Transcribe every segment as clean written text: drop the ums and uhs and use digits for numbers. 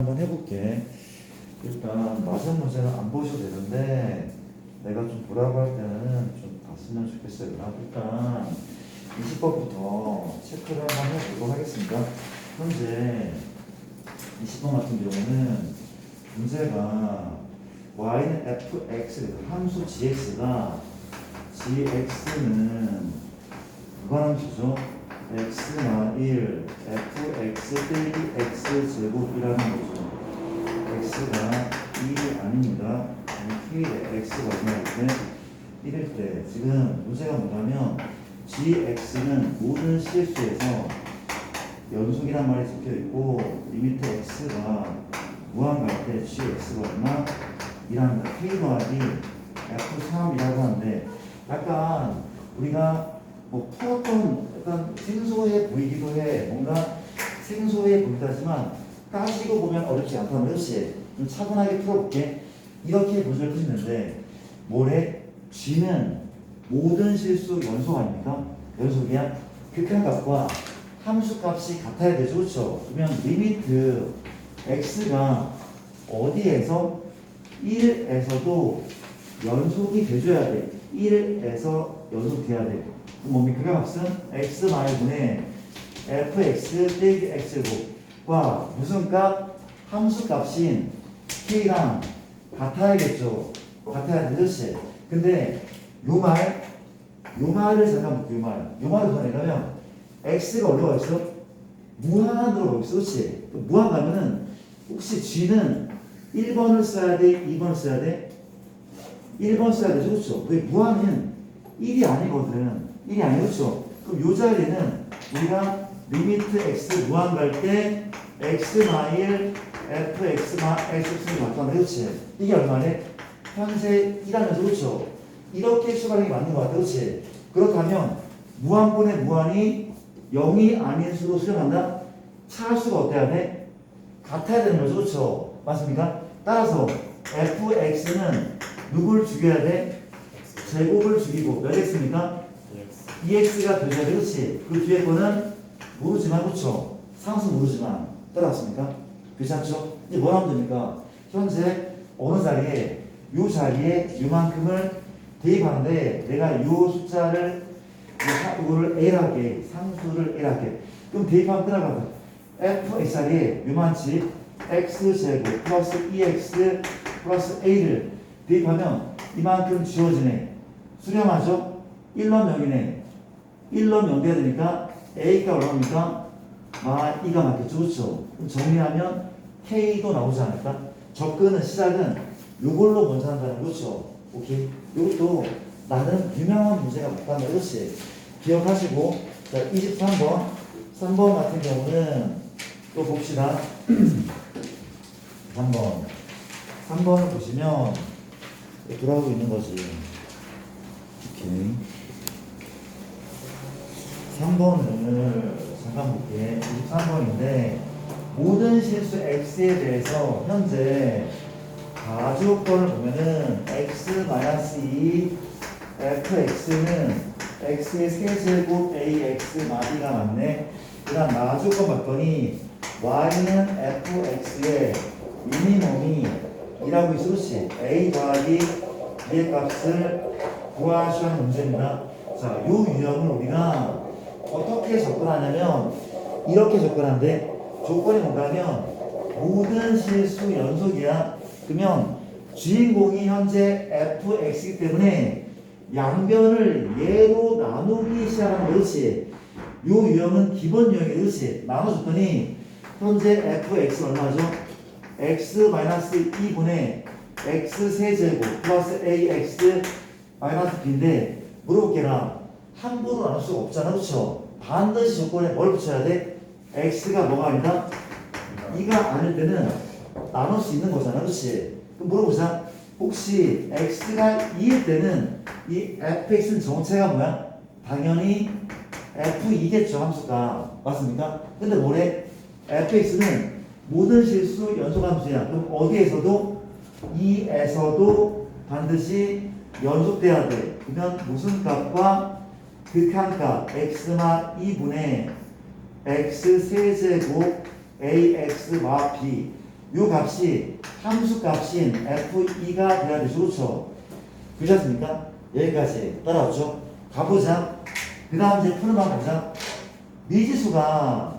한번 해볼게. 일단 맞은 문제는 안 보셔도 되는데 내가 좀 보라고 할 때는 좀 봤으면 좋겠어요. 일단 20번부터 체크를 한번 해보도록 하겠습니다. 현재 20번 같은 경우는 문제가 y는 fx, 그 함수 gx가 gx는 무관함수죠. x나 1, fx 빼기 x 제곱이라는 거죠. x가 1이 아닙니다. k의 x가 얼마일 때? 1일 때. 지금 문제가 뭐냐면 gx는 모든 실수에서 연속이란 말이 적혀 있고 리미트 x가 무한 갈 때 gx가 얼마? 1합니다. k 더하기 f3이라고 하는데 약간 우리가 뭐 풀었던 약간 생소해 보이기도 해. 뭔가 생소해 보이기도 하지만 따지고 보면 어렵지 않다는 것이 좀 차분하게 풀어볼게. 이렇게 문제를 푸시는데 뭐래? g는 모든 실수 연속 아닙니까? 연속이야. 극한값과 함수값이 같아야 되죠. 그렇죠? 그러면 리미트 x가 어디에서 1에서도 연속이 돼줘야 돼. 1에서 연속돼야 돼. 그럼 뭡니까? 그 값은 x-분의 fx 빼기 x제곱과 무슨 값? 함수 값인 k랑 같아야겠죠. 같아야 되듯이. 근데 요 말을 잠깐 볼게요. 요 말을 보내려면 x가 올라가 있어? 무한으로 가고 있어. 그렇지? 무한 가면은 혹시 g는 1번을 써야 돼? 2번을 써야 돼? 1번 써야 되죠. 그렇죠? 왜 무한은 1이 아니거든. 1이 아니죠. 그렇죠? 그럼 요 자리는 우리가 리미트 x 무한 갈 때 x 마일 fx 마 xx를 맞다는 그렇지? 이게 얼마네? 현재 1하면서 그렇죠? 이렇게 추가하는 게 맞는 것 같아. 그렇지? 그렇다면 무한분의 무한이 0이 아닌 수로 수렴한다? 차수가 어때야 돼? 같아야 되는 거죠. 그렇죠? 맞습니까? 따라서 fx는 누굴 죽여야 돼? 제곱을 죽이고 몇 x입니까? 2x가 돼야 돼. 그렇지? 그 뒤에 거는 모르지만 그렇죠? 상수 모르지만 따라왔습니까? 그렇지 않죠? 이제 뭐 하면 됩니까? 현재 어느 자리에 요 자리에 요만큼을 대입하는데 내가 요 숫자를 이거를 A라게 상수를 A라게 그럼 대입하면 들어가다 fx 자리에 요만치 x제곱 플러스 2x 플러스 a를 대입하면 이만큼 지워지네. 수렴하죠? 1럼 0이네. 1럼 0 돼야 되니까 a가 얼마입니까? 2가 맞겠죠. 그렇죠? 그럼 정리하면 k도 나오지 않을까? 접근은 시작은 요걸로 먼저 한다는 거죠. 오케이? 이것도 나는 유명한 문제가 맞다는 것이 기억하시고 자 23번 3번 같은 경우는 또 봅시다. 3번을 보시면 돌아오고 있는 거지. 오케이. 3번을 잠깐 볼게. 23번인데 모든 실수 x에 대해서 현재 가주요건을 보면은 x-2 fx는 x의 세제곱 ax 마디가 맞네. 그 다음 나주요건 봤더니 y는 fx의 미니멈이 이라고 있어. 그렇지? a 더하기 b의 값을 구하시는 문제입니다. 자, 요 유형을 우리가 어떻게 접근하냐면 이렇게 접근하는데 조건이 뭔가면 모든 실수 연속이야. 그러면 주인공이 현재 fx이기 때문에 양변을 예로 나누기 시작하는 거지. 요 유형은 기본 유형이 그렇지. 나눠줬더니 현재 fx 얼마죠? x-2분의 x 세제곱 플러스 ax 마이너스 b인데 물어볼게라. 함부로 나눌 수가 없잖아. 그렇죠? 반드시 조건에 뭘 붙여야 돼? x가 뭐가 아니다? 2가 아닐 때는 나눌 수 있는 거잖아. 그렇지? 그럼 물어보자. 혹시 x가 2일 때는 이 fx는 정체가 뭐야? 당연히 f2겠죠. 함수가. 맞습니까? 근데 뭐래? fx는 모든 실수 연속함수야. 그럼 어디에서도 2에서도 반드시 연속돼야 돼. 그러면 무슨 값과 극한값 x마 2분의 x 세제곱 ax 마 b 요 값이 함수 값인 f2가 돼야 되죠. 그렇죠? 그렇지 않습니까? 여기까지 따라왔죠? 가보자. 그 다음 이제 푸는 방법 보자. 미지수가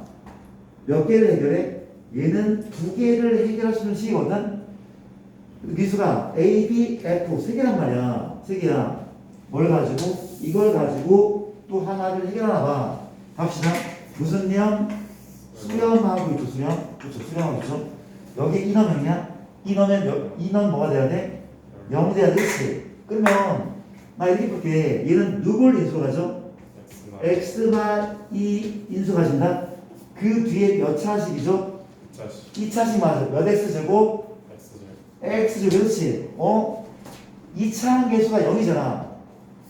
몇 개를 해결해? 얘는 두 개를 해결할 수 있는 식이거든? 미수가 A, B, F 세 개란 말이야. 세 개야. 뭘 가지고? 이걸 가지고 또 하나를 해결하나 봐. 갑시다. 무슨 년? 수렴하고 있죠. 수렴. 그렇죠. 수렴하고 있죠. 여기 인원명이야? 인원 뭐가 돼야 돼? 0 돼야 되지. 그러면 나 이렇게 볼게. 얘는 누굴 인수로 가죠? x만 2 인수 가진다. 그 뒤에 몇 차식이죠? 2차식 맞아. 몇 x제곱? x제곱. 그렇지. 2차 항계수가 0이잖아.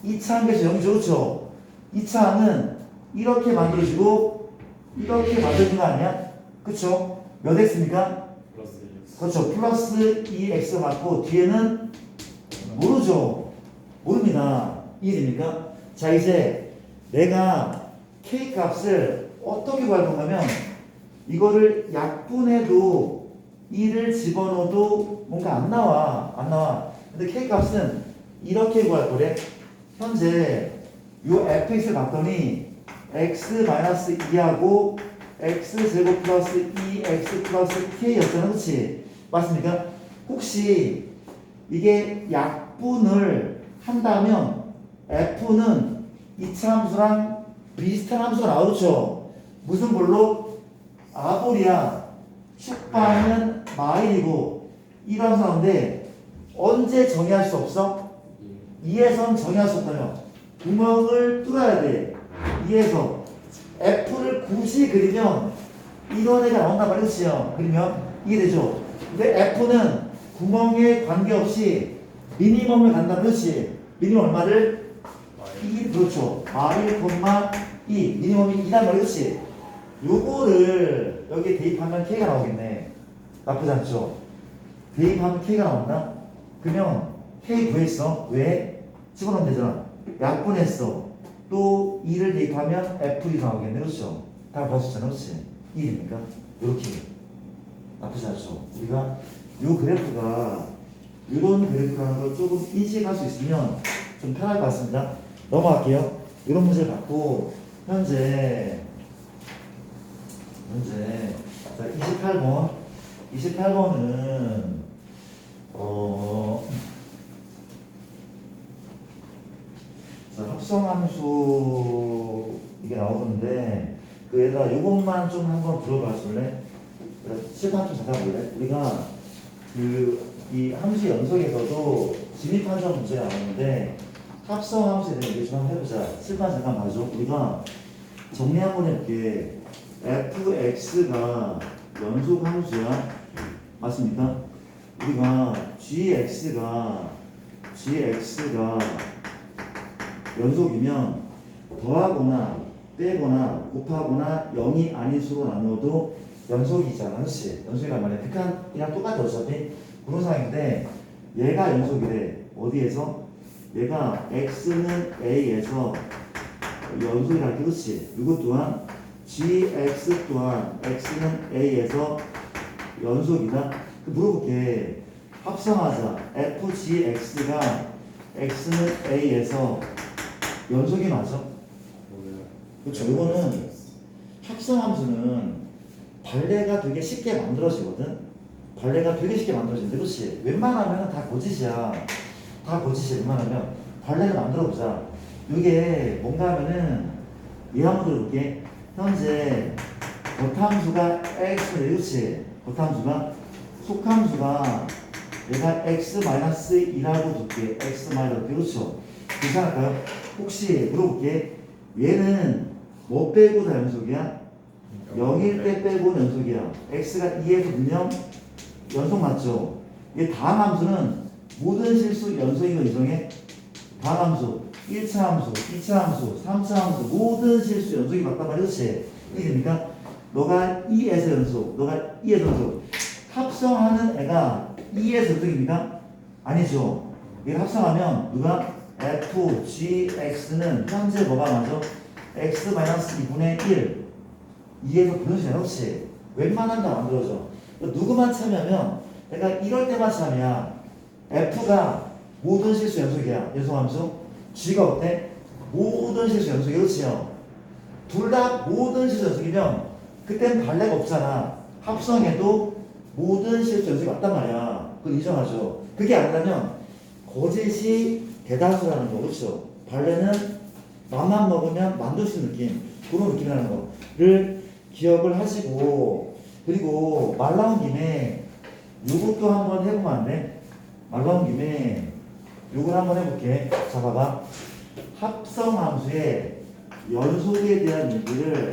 2차 항계수 0이죠. 그렇죠? 2차항은 이렇게 만들어지고 이렇게 만들어진 거 아니야? 그렇죠? 몇 x입니까? 그렇죠. 플러스 2x 맞고 뒤에는 모르죠. 모릅니다. 이해됩니까? 자, 이제 내가 k 값을 어떻게 구할 건가면 이거를 약분해도 2를 집어넣어도 뭔가 안 나와. 근데 k 값은 이렇게 구할 거래. 현재 요 fx를 봤더니 x-2하고 x제곱 플러스 2x 플러스 k였잖아. 그렇지? 맞습니까? 혹시 이게 약분을 한다면 f는 2차 함수랑 비슷한 함수가 나오죠. 무슨 볼로? 아볼이야. 축방은 마일이고 이 함수 나오는데 언제 정의할 수 없어? 2에선 정의할 수 없다며. 구멍을 뚫어야 돼. 2에서 f를 굳이 그리면 이런 애가 나온단 말이죠. 그러면 이해되죠? 근데 f는 구멍에 관계없이 미니멈을 간다. 그렇지? 미니멈 얼마를? 2. 그렇죠. 마일, 2. 미니멈이 2란 말이지. 요거를 여기에 대입하면 k가 나오겠네. 나쁘지 않죠? 대입하면 k가 나온다? 그러면 k 구했어. 왜? 집어넣으면 되잖아. 약분했어. 또 2를 대입하면 f2 나오겠네. 그렇죠? 다 봤었잖아. 그렇지? 1입니까? 이렇게. 나쁘지 않죠? 우리가 요 그래프가 이런 그래프라는 걸 조금 인식할 수 있으면 좀 편할 것 같습니다. 넘어갈게요. 이런 문제를 받고 현재 자 28번은 자, 합성함수 이게 나오는데 그에다 요것만 좀 한번 들어봐 줄래? 실판 좀 잠깐 볼래? 우리가 이 함수 연속에서도 진입함수 문제가 나오는데 합성함수에 대해 얘기 좀 한번 해보자. 실판 잠깐 봐줘. 우리가 정리 한번 해볼게. fx가 연속함수야. 맞습니까? 우리가 gx가 연속이면 더하거나 빼거나 곱하거나 0이 아닌 수로 나누어도 연속이잖아. 그렇지? 연속이란 말이야. 극한이랑 똑같아. 어차피 그런 상황인데 얘가 연속이래. 어디에서? 얘가 x는 a에서 연속이랄 때. 그렇지? 이것 또한 gx 또한 x는 a에서 연속이다. 물어볼게. 합성하자. fgx가 x는 a에서 연속이 맞아? 그렇죠. 이거는 합성함수는 발레가 되게 쉽게 만들어지거든. 발레가 되게 쉽게 만들어지는데, 그렇지? 웬만하면 다 거짓이야. 다 거짓이야. 웬만하면 발레를 만들어보자. 이게 뭔가 하면은 얘 한번 들어볼게. 현재 겉함수가 x인데, 그렇지? 겉함수가 속함수가 얘가 x-2라고 둘게. x-2. 그렇죠? 괜찮을까요? 혹시 물어볼게. 얘는 뭐 빼고 다 연속이야? 0일 때 빼고 연속이야. x가 2에서 넣으면 연속 맞죠? 얘 다함수는 모든 실수 연속인 거 인정해? 다함수, 1차 함수, 2차 함수, 3차 함수 모든 실수 연속이 맞단 말이야. 그렇지? 이해됩니까? 너가 2에서 연속, 너가 2에서 연속. 합성하는 애가 2에서 연속입니까? 아니죠. 얘를 합성하면 누가? f, g, x는 현재 뭐가 맞아? x-2분의 1 2에서 분수야. 그렇지? 웬만하면 다 만들어져. 누구만 참여하면 내가 이럴 때만 참여야. F가 모든 실수 연속이야. 연속함수. G가 어때? 모든 실수 연속이. 그렇지요. 둘 다 모든 실수 연속이면 그땐 발레가 없잖아. 합성해도 모든 실수 연속이 맞단 말이야. 그건 인정하죠. 그게 아니라면 거짓이 대다수라는 거. 그렇죠. 발레는 맘만 먹으면 만들 수 있는 느낌. 그런 느낌이라는 거를 기억을 하시고, 그리고 말 나온 김에 요것도 한번 해보면 안 돼? 말 나온 김에 요걸 한번 해볼게. 자, 봐봐. 합성함수의 연속에 대한 얘기를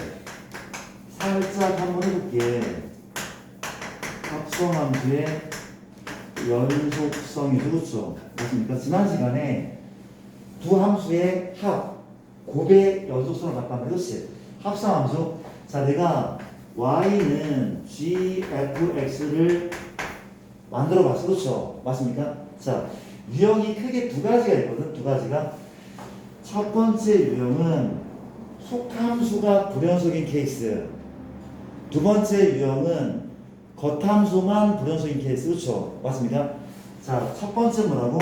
살짝 한번 해볼게. 합성함수의 연속성이 그렇죠. 맞습니까? 지난 시간에 두 함수의 합, 곱의 연속성을 봤단 말이지. 합성함수. 자, 내가 y는 gfx를 만들어 봤어. 그렇죠? 맞습니까? 자, 유형이 크게 두 가지가 있거든. 두 가지가. 첫 번째 유형은 속함수가 불연속인 케이스. 두 번째 유형은 겉함수만 불연속인 케이스. 그렇죠? 맞습니까? 자, 첫 번째 뭐라고?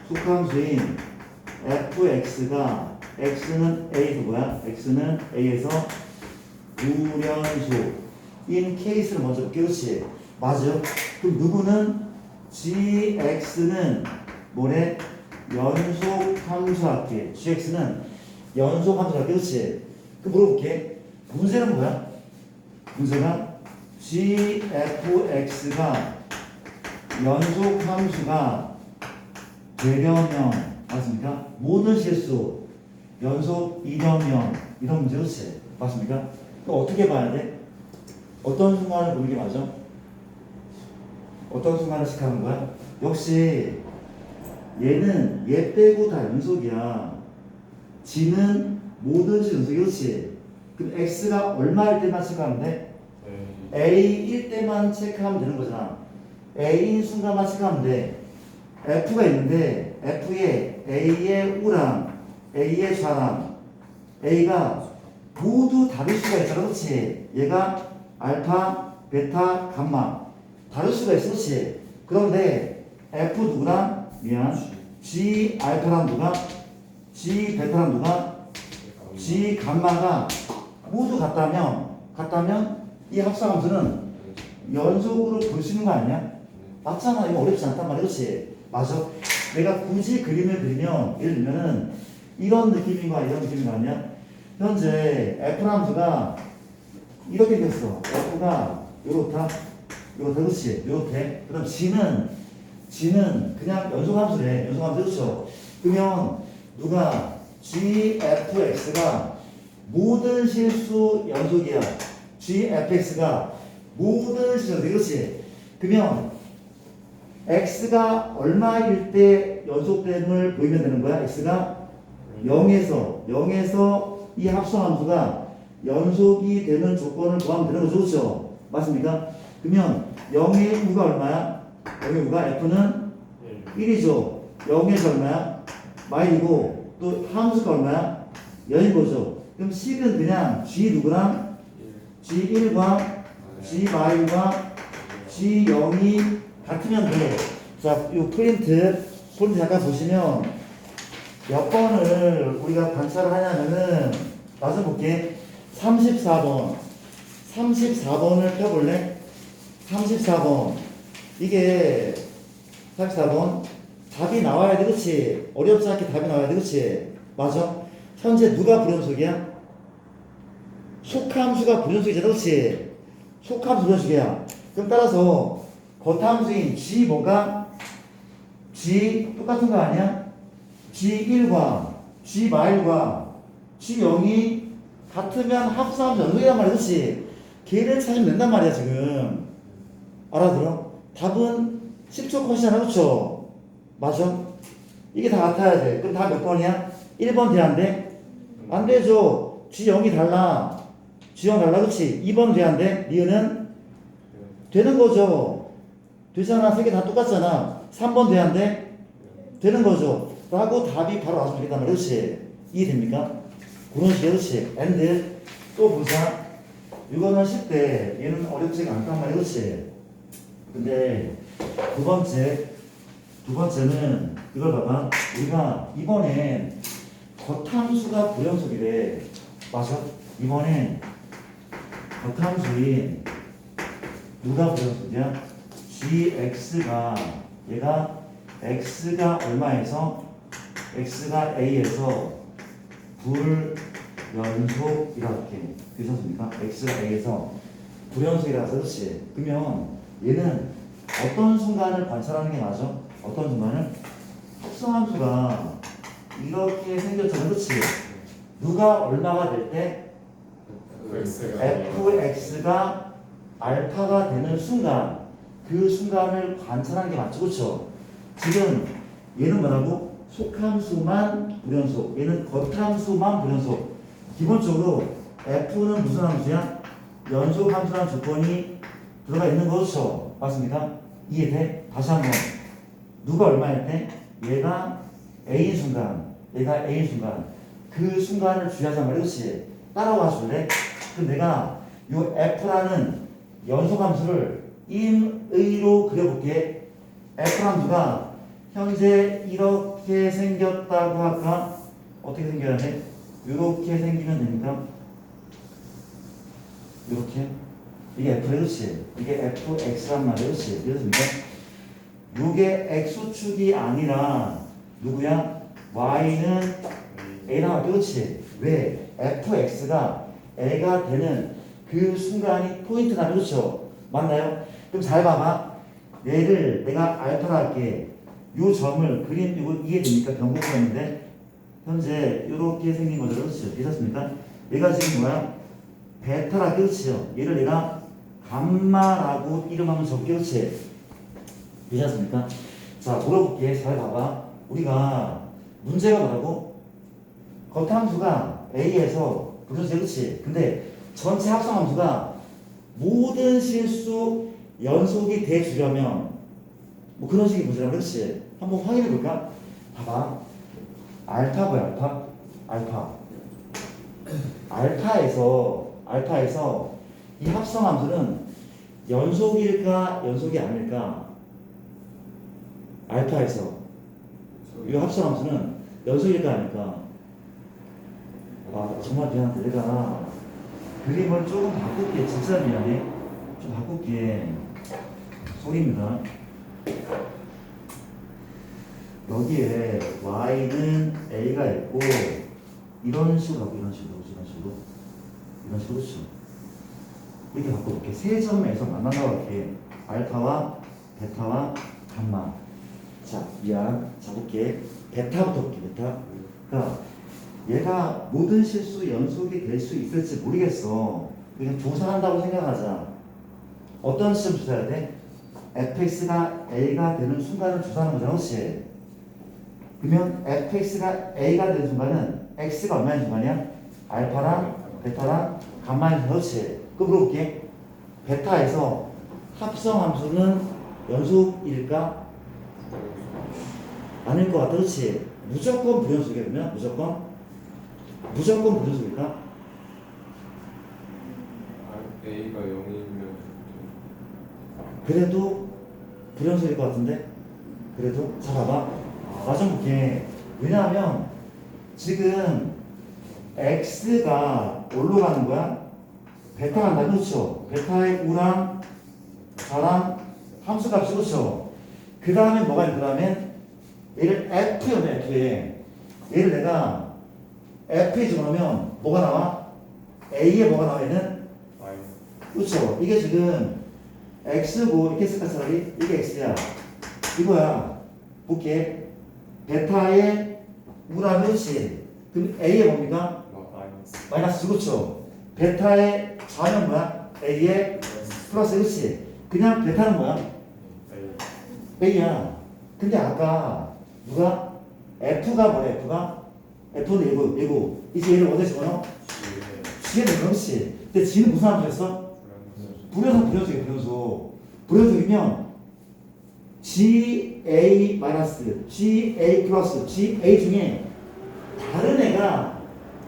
속함수인 fx가 x는 a에서 뭐야? x는 a에서 불연속인 케이스를 먼저 볼게요. 그렇지? 맞아요? 그럼 누구는 gx는 뭐래? 연속함수할게. gx는 연속함수할게. 그렇지? 그럼 물어볼게. 문제는 뭐야? 문제가 gfx가 연속함수가 되려면, 맞습니까? 모든 실수 연속 이러면, 이런 문제. 그렇지? 맞습니까? 그럼 어떻게 봐야 돼? 어떤 순간을 보는 게 맞아? 어떤 순간을 시작하는 거야? 역시 얘는 얘 빼고 다 연속이야. g는 모든 수 연속이. 그렇지? 그럼 x가 얼마일 때만 체크하면 돼? a일 때만 체크하면 되는 거잖아. a인 순간만 체크하면 돼. f가 있는데 f의 a의 우랑 a의 좌랑 a가 모두 다를 수가 있잖아. 그렇지? 얘가 알파, 베타, 감마 다를 수가 있어. 그렇지? 그런데 f 누구랑? 미안. g 알파랑 누가? g 베타랑 누가? g 감마가 모두 같다면 이 합성함수는 연속으로 볼 수 있는 거 아니야? 맞잖아. 이거 어렵지 않단 말이야. 그렇지? 맞아. 내가 굳이 그림을 그리면 예를 들면은 이런 느낌인가 이런 느낌인 거 아니야? 현재 F함수가 이렇게 생겼어. F가 요렇다. 그렇지? 요렇게. 그럼 G는 그냥 연속함수래. 연속함수. 그렇죠? 그러면 누가 GFX가 모든 실수 연속이야. GFX가 모든 실수 연속. 그렇지? 그러면 x가 얼마일 때 연속됨을 보이면 되는 거야? x가 0에서 이 합성함수가 연속이 되는 조건을 구하면 되는 거죠. 그렇죠? 맞습니까? 그러면 0의 우가 얼마야? 0의 우가 f는 1이죠. 0에서 얼마야? 마일이고 또 함수가 얼마야? 0인 거죠. 그럼 식은 그냥 g 누구랑? g1과 g 마일과 g0이 같으면 돼. 자, 이 프린트 잠깐 보시면 몇 번을 우리가 관찰을 하냐면은 마저 볼게. 34번을 펴볼래? 34번 이게 34번 답이 나와야 돼. 그렇지? 어렵지 않게 답이 나와야 돼. 그렇지? 맞아? 현재 누가 불연속이야? 속함수가 불연속이잖아. 그렇지? 속함수 불연속이야. 그럼 따라서 겉함수인 g 뭐가? g 똑같은 거 아니야? g1과 g 마일과 g0이 같으면 합성함수 연속이란 말이야. 그렇지? 걔를 찾으면 된단 말이야. 지금 알아들어? 답은 10초 컷이잖아. 그렇죠? 맞아? 이게 다 같아야 돼. 그럼 답 몇 번이야? 1번 돼야 안 돼? 안 되죠. g0이 달라. g0 달라. 그렇지? 2번 돼야 안 돼? 니은은? 되는 거죠. 되잖아. 세 개 다 똑같잖아. 3번 돼야 안 돼? 되는 거죠. 라고 답이 바로 나왔으면 좋겠단 말이야. 그렇지? 이해됩니까? 그런 식이야. 그렇지? and 또 보자. 이거는 쉽대. 얘는 어렵지가 않단 말이야. 그렇지? 근데 두 번째는 이걸 봐봐. 우리가 이번엔 겉함수가 불연속이래. 맞아? 이번엔 겉함수인 누가 불연속이야? gx가 얘가 x가 얼마에서 x가 a에서 불연속 이렇게 되셨습니까? x가 a에서 불연속이라서 그렇지. 그러면 얘는 어떤 순간을 관찰하는 게 맞아? 어떤 순간을? 합성함수가 이렇게 생겼잖아. 그렇지? 누가 얼마가 될 때? fx가 알파가 되는 순간, 그 순간을 관찰하는 게 맞죠. 그렇죠? 지금 얘는 뭐라고? 속함수만 불연속, 얘는 겉함수만 불연속. 기본적으로 f는 무슨 함수야? 연속함수라는 조건이 들어가 있는 거죠. 맞습니까? 이해돼? 다시 한번. 누가 얼마일 때? 얘가 A인 순간, 얘가 A인 순간. 그 순간을 주의하자 말이야. 그렇지? 따라와 줄래? 그럼 내가 요 F라는 연속함수를 임의로 그려볼게. F함수가 현재 이렇게 생겼다고 할까? 어떻게 생겨야 돼? 이렇게 생기면 됩니까? 이렇게? 이게 F래, 그렇지? 이게 FX란 말이야, 그렇지? 이해됐습니까? 요게 X축이 아니라 누구야? Y는 A랑 그렇지? 왜? FX가 A가 되는 그 순간이 포인트다, 그렇죠? 맞나요? 그럼 잘 봐봐. 얘를 내가 알파라 할게. 요 점을 그림 이거 이해됩니까? 경고했는데 현재 이렇게 생긴 거죠, 그렇죠? 이해됐습니까? 얘가 지금 뭐야? 베타라, 그렇지요? 얘를 내가 감마라고 이름하면 적게, 그렇지? 되셨습니까? 자, 물어볼게. 잘 봐봐. 우리가 문제가 뭐라고? 겉함수가 A에서 불연속, 그렇지? 근데 전체 합성함수가 모든 실수 연속이 돼주려면 뭐 그런 식의 문제라, 그렇지? 한번 확인해 볼까? 봐봐. 알파 뭐야? 알파에서 이 합성함수는 연속일까 연속이 아닐까? 알파에서 이 합성함수는 연속일까 아닐까? 아, 정말 미안한데 내가 그림을 조금 바꿀게. 진짜 미안해. 좀 바꿀게. 소리입니다. 여기에 y는 a가 있고 이런 식으로 하고 이런 식으로 그렇죠. 이렇게 바꿔볼게. 세 점에서 만난다고 할게. 알파와 베타와 감마. 자, 미안. 잡을게. 베타부터 볼게. 베타. 그러니까 얘가 모든 실수 연속이 될 수 있을지 모르겠어. 그냥 조사한다고 생각하자. 어떤 시점 조사해야 돼? fx가 a가 되는 순간을 조사하는 거잖아. 그렇지? 그러면 fx가 a가 되는 순간은 x가 얼마인 순간이야? 알파랑 베타랑 감마인 순간. 그렇지? 그럼 물어볼게. 베타에서 합성함수는 연속일까? 아닐 것 같아. 그렇지? 무조건 불연속이야. 그러면 무조건 불연속일까? A가 0이면 그래도 불연속일 것 같은데? 그래도? 자, 봐봐. 나좀 볼게. 왜냐하면 지금 x가 뭘로 가는 거야? 베타 간다. 그렇죠? 베타의 우랑 좌랑 함수값이, 그렇죠? 그 다음에 뭐가 있는 거라면 얘를 F에 얘를 내가 F에 집어넣으면 뭐가 나와? A에 뭐가 나와? 얘는? 그렇죠? 이게 지금 X고 이렇게 쓸까 차라리? 이게 X야. 이거야. 볼게. 베타의 우라는 그렇지? 그럼 A에 뭡니까? 마이너스. 그렇죠? 베타의 좌는 뭐야? A의 플러스. 그렇지? 그냥 베타는 뭐야? A야. 근데 아까 누가? F가 뭐야? F는 얘고 이제 얘를 어디에 집어넣어? G에 넣어. 그렇지? 근데 G는 무슨 함수였어? 불연속이면 GA 마이너스 GA 플러스 GA 중에 다른 애가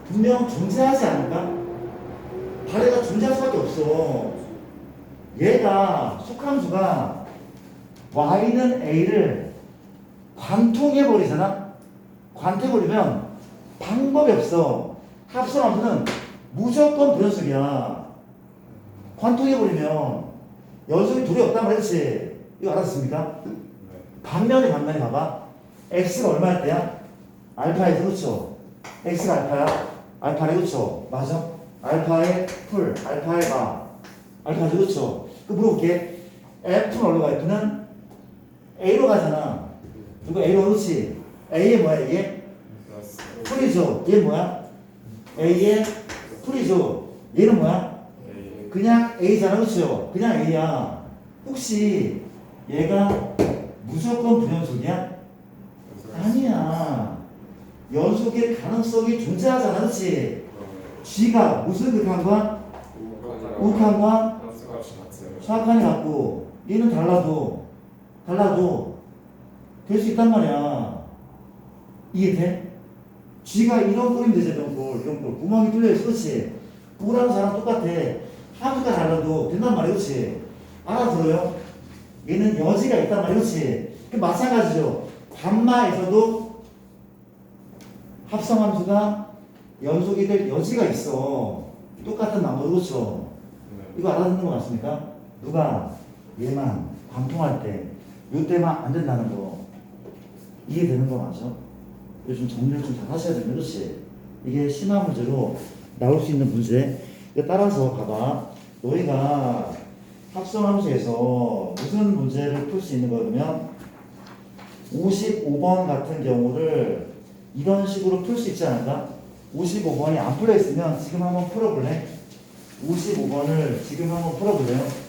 분명 존재하지 않을까? 발해가 존재할 수밖에 없어. 얘가 속함수가 y는 a를 관통해버리잖아. 관통해버리면 방법이 없어. 합성함수는 무조건 불연속이야. 관통해버리면 연속이 둘이 없단 말이지. 이거 알았습니까? 반면에 봐봐. x가 얼마일 때야? 알파에서 그쵸? x가 알파야? 알파래 그쵸? 맞아? 알파의 풀, 알파의 마 알파죠 그쵸? 그 물어볼게. F는 어디로 가? F는 A로 가잖아. 이거 A로 그렇지? A의 뭐야 이게? 플러스 풀이죠. 얘 뭐야? A의 풀이죠. 얘는 뭐야? A 그냥 A잖아 그쵸? 그냥 A야. 혹시 얘가 무조건 불연속이야? 아니야. 연속일 가능성이 존재하잖아 그렇지? G가 무슨 극한과? 우극한과 플러스 값이 같아요. 사악한이 같고 얘는 달라도 될 수 있단 말이야. 이해돼? G가 이런 꼴이면 되지. 이런 꼴 구멍이 뚫려있어 그렇지? U라는 사람 똑같아. 함수가 달라도 된단 말이야 그렇지? 알아들어요? 얘는 여지가 있단 말이야 그렇지? 그 마찬가지죠. 감마에서도 합성함수가 연속이 될 여지가 있어. 똑같은 나머지 그렇죠? 이거 알아듣는 거 맞습니까? 누가 얘만 관통할 때 이때만 안 된다는 거 이해되는 거 맞아? 요즘 정리를 좀 잘 하셔야 되는 그렇지? 이게 심화 문제로 나올 수 있는 문제. 따라서 봐봐. 너희가 합성함수에서 무슨 문제를 풀 수 있는 거냐면 55번 같은 경우를 이런 식으로 풀 수 있지 않을까? 55번이 안 풀려 있으면 지금 한번 풀어볼래? 55번을 지금 한번 풀어볼래요?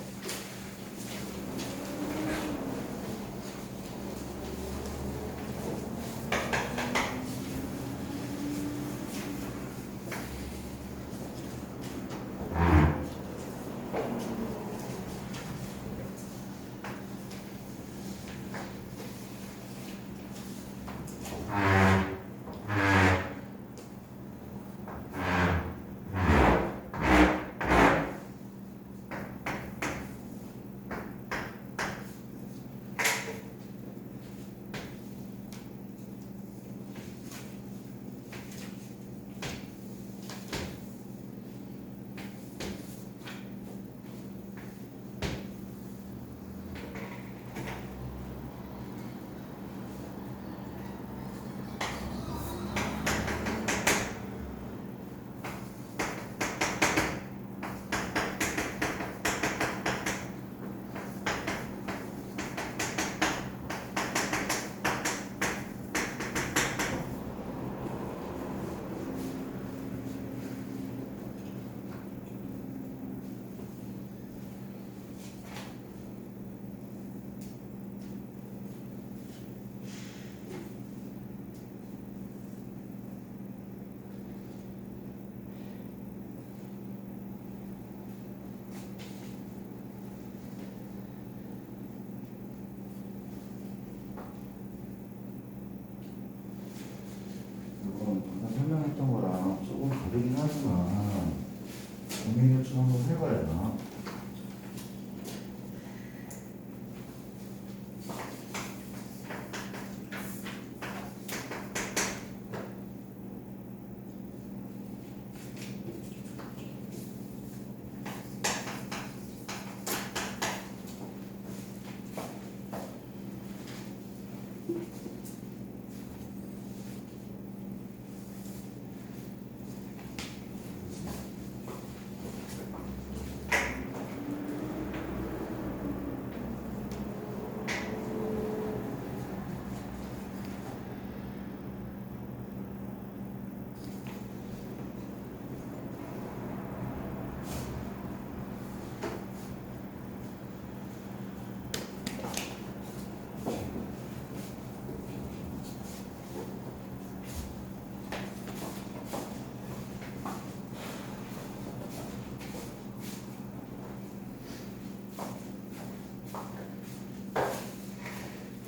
이건 방금 설명했던 거랑 조금 다르긴 하지만 고민을 좀 한번 해봐야 되나?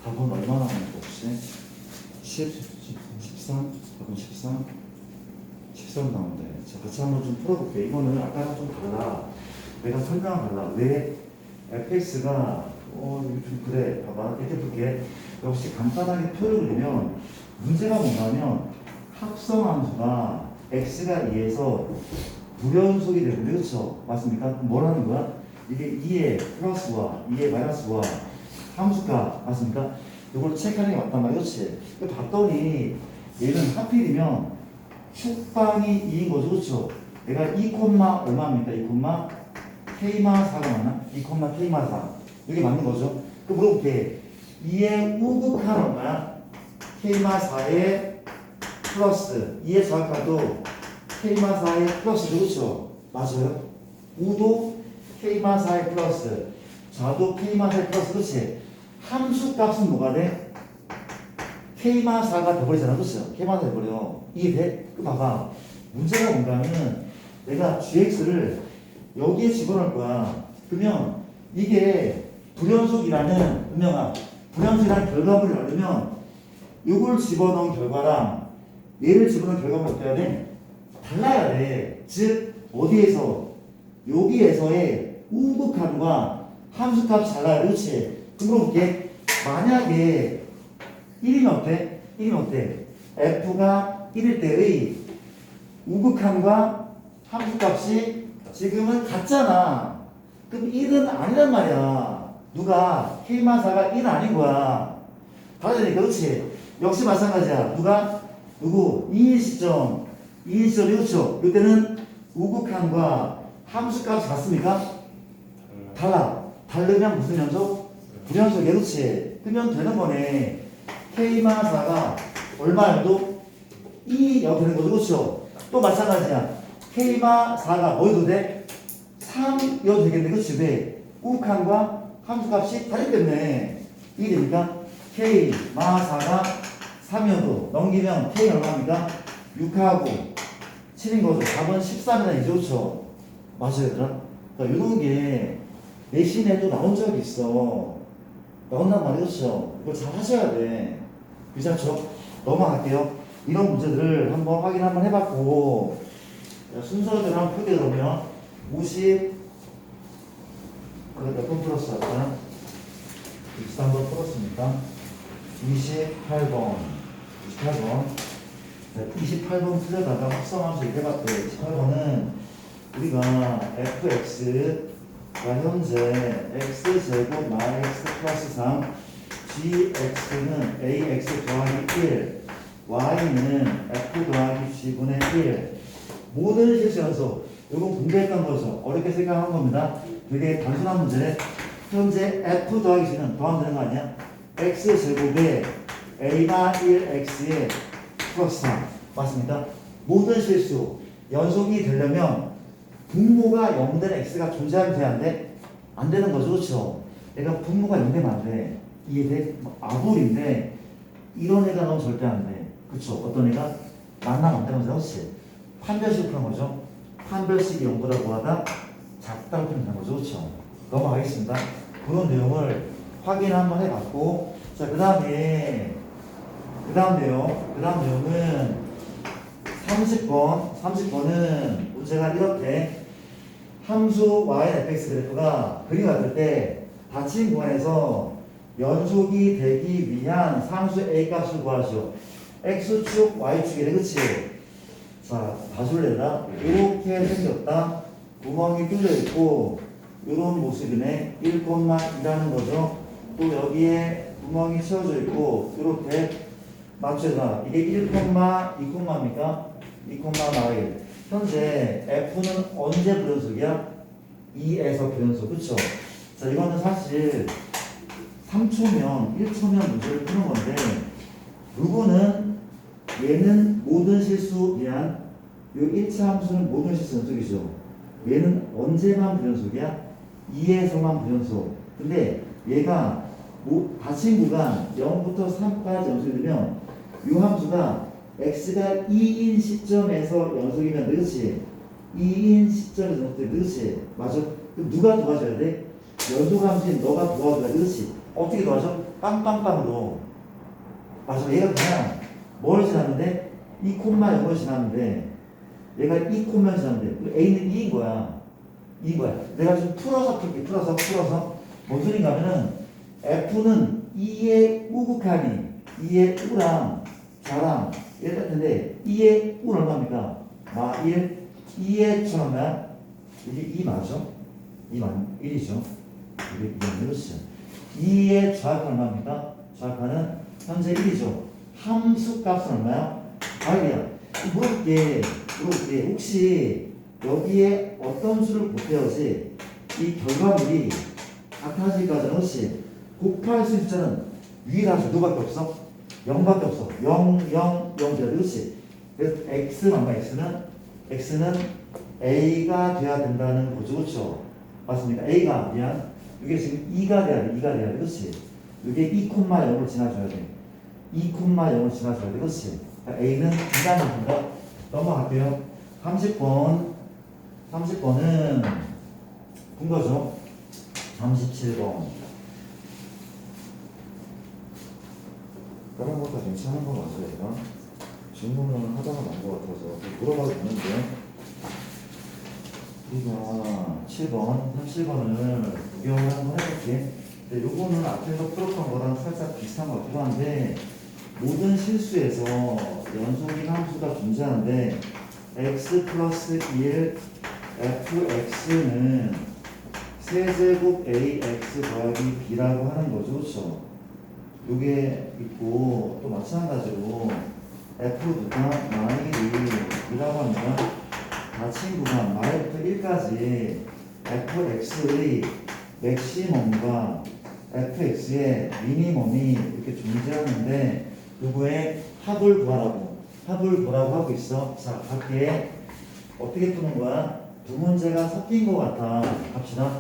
답은 얼마 나오는지 혹시? 13? 답은 13? 13 나오는데 자, 같이 한번 좀 풀어볼게. 이거는 아까랑 좀 달라. 내가 설명한 달라. 왜 fx가 이거 좀 그래. 봐봐. 이렇게 볼게. 역시 간단하게 표현을 그리면 문제가 뭔가면 합성함수가 x가 2에서 불연속이 되는데 그렇죠? 맞습니까? 그럼 뭘 하는 거야? 이게 2의 플러스와 2의 마이너스와 함수가 맞습니까? 이걸 체크하는 게 맞단 말이야. 그렇지? 봤더니 얘는 하필이면 축방이 2인 거죠. 그렇죠? 내가 2, 얼마입니까? 2, K마 4가 맞나? 2, K마 4 이게 맞는 거죠? 그럼 물어볼게. 2의 우극한 얼마야? K마 4의 플러스 2의 좌극한도 K마 4의 플러스죠. 그렇죠? 맞아요? 우도 K마 4의 플러스 좌도 K마 4의 플러스 그렇지? 함수 값은 뭐가 돼? K마 4가 돼버리잖아. 그렇죠? K마 4 돼버려. 이게 돼? 그 봐봐. 문제가 뭔가 하면 내가 gx를 여기에 집어넣을 거야. 그러면 이게 불연속이라는 분명한 불연속이라는 결과물을 알려면 이걸 집어넣은 결과랑 얘를 집어넣은 결과물이 어때야 돼? 달라야 돼. 즉 어디에서 여기에서의 우극함과 함수값이 달라야 돼. 그렇지? 그럼 물어볼게. 만약에 1이면 어때? 1이면 어때? f가 1일 때의 우극함과 함수값이 지금은 같잖아. 그럼 1은 아니란 말이야. 누가? K마사가 1 아닌 거야. 다르니까 그렇지? 역시 마찬가지야. 누구? 2인 시점. 2인 시점이 그렇죠? 이때는 우극함과 함수값이 같습니까? 달라. 다르면 무슨 연속? 불연속이야. 그렇지? 그러면 되는 거네. K마사가 얼마여도 2여 되는 거죠. 그렇죠? 또 마찬가지야. K마 4가 뭐여도 돼? 3여도 되겠네. 그렇지? 왜? 우극함과 함수값이 다르기 때문에 이게 됩니까? K마 4가 3여도 넘기면 K 얼마입니까? 6하고 7인 거죠. 답은 13이다. 이제 그렇죠? 맞아요, 얘들아? 그러니까 이런 게 내신에도 나온 적이 있어. 나온단 말이죠. 그렇죠? 이거 잘 하셔야 돼. 괜찮죠? 넘어갈게요. 이런 문제들을 한번 확인 한번 해봤고 순서대로 한번 풀게 되면 50 그러니까 또 풀었어 아까 23번 풀었으니까 28번 28번 풀려다가 합성함수 해봤대. 28번은 우리가 fx가 현재 x제곱 x 플러스 3 gx는 ax 더하기 1 y는 f 더하기 g분의 1 모든 실수 연속 이거 공개했던 거죠. 어렵게 생각한 겁니다. 되게 단순한 문제. 현재 f 더하기 g는 더하면 되는 거 아니야? x제곱에 a가 1x에 플러스 3 맞습니까? 모든 실수 연속이 되려면 분모가 0되는 x가 존재하면 돼야 안 돼? 안 되는 거죠. 그렇죠? 얘가 분모가 0되면 안 돼. 이게 아불인데 이런 애가 너무 절대 안 돼. 그쵸? 어떤 애가 만나면 안 되는 거죠. 그렇지? 판별식 푸는 거죠. 판별식이 0보다 뭐하다? 작다고 표현하는 거죠. 그렇죠? 넘어가겠습니다. 그런 내용을 확인 한번 해봤고 자, 그 다음 내용은 30번은 문제가 이렇게 함수 yfx 그래프가 그림 같을 때 닫힌 구간에서 연속이 되기 위한 상수 a 값을 구하죠. x축 y축이래. 그치? 자, 봐줄래라. 이렇게 생겼다. 구멍이 뚫려 있고 이런 모습이네. 1,2라는 거죠. 또 여기에 구멍이 채워져 있고 이렇게 맞춰서 이게 1,2입니까? 2,1 현재 f는 언제 불연속이야? 2에서 불연속. 그쵸? 자, 이거는 사실 3초면 1초면 문제를 푸는 건데 누구는 얘는 모든 실수 미안 요 1차 함수는 모든 실수 연속이죠. 얘는 언제만 불연속이야? 2에서만 불연속. 근데 얘가 닫힌 구간 0부터 3까지 연속이 되면 이 함수가 x가 2인 시점에서 연속이면 그렇지? 2인 시점에서 연속돼. 그렇지? 맞아? 그럼 누가 도와줘야 돼? 연속함수인 너가 도와줘야 돼. 그렇지? 어떻게 도와줘? 빵빵빵으로. 맞아. 얘가 그냥 뭘 지났는데? 2,0을 지났는데 얘가 2 콤마 지났는데 A는 2인 거야. 2인 거야. 내가 좀 풀어서 풀게. 풀어서 뭔 소린가 하면은 F는 2의 우극하니 2의 우랑 좌랑 이렇게 같은데 2의 우는 얼마입니까? 마1 2의 초는 뭐야? 이게 2 맞죠? 2 맞 1이죠. 이게 2는 2의 좌표는 얼마입니까? 좌표는 현재 1이죠. 함수 값은 얼마야? 아이야. 물어볼게. 혹시 여기에 어떤 수를 곱해야지 이 결과물이 같아질까지는 혹시 곱할 수 있는 숫자는 위에 다수 누구밖에 없어? 0밖에 없어. 0, 0, 0 그렇지. 그래서 x는 얼마? x는 a가 돼야 된다는 거죠. 그렇죠? 맞습니까? a가 미안. 이게 지금 2가 돼야 돼. 그렇지? 이게 2,0을 지나줘야 돼. 2,0을 지나줘야 돼. 그렇지? 그러니까 a는 2가 나온다. 넘어갈게요. 30번은 본 거죠. 37번. 다른 것보다 괜찮은 거 맞아요, 얘가? 질문을 하다가 난 것 같아서 물어봐도 되는데. 우리가 7번, 37번을 구경을 한번 해볼게. 근데 요거는 앞에서 풀었던 거랑 살짝 비슷한 것 같기도 한데, 모든 실수에서 연속인 함수가 존재하는데, x 플러스 1 fx는 세제곱 ax 더하기 b라고 하는 거죠. 그렇죠? 요게 있고, 또 마찬가지로 f가 마일이라고 합니다. 닫힌 구간 마일부터 1까지 fx의 맥시멈과 fx의 미니멈이 이렇게 존재하는데 누구의 합을 구하라고 하고 있어. 자, 갈게. 어떻게 푸는 거야? 두 문제가 섞인 것 같아. 갑시다.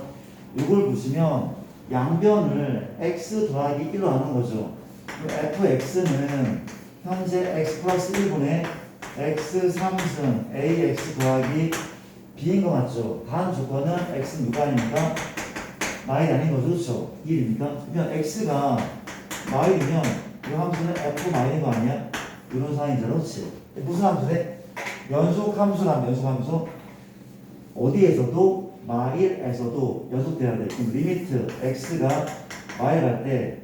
이걸 보시면 양변을 x 더하기 1로 하는 거죠. fx는 현재 x 플러스 1분의 x 3승 ax 더하기 b인 거 맞죠? 다음 조건은 x는 누가 아닙니까? 마일이 아닌 거죠. 그렇죠? 1입니까? 그러면 x가 마일이면 이 함수는 f 마일인 거 아니야? 이런 상황이잖아. 그렇지? 무슨 함수래? 연속 함수란 연속 함수. 어디에서도 마일에서도 연속돼야 돼. 그럼 리미트 x가 마일 할 때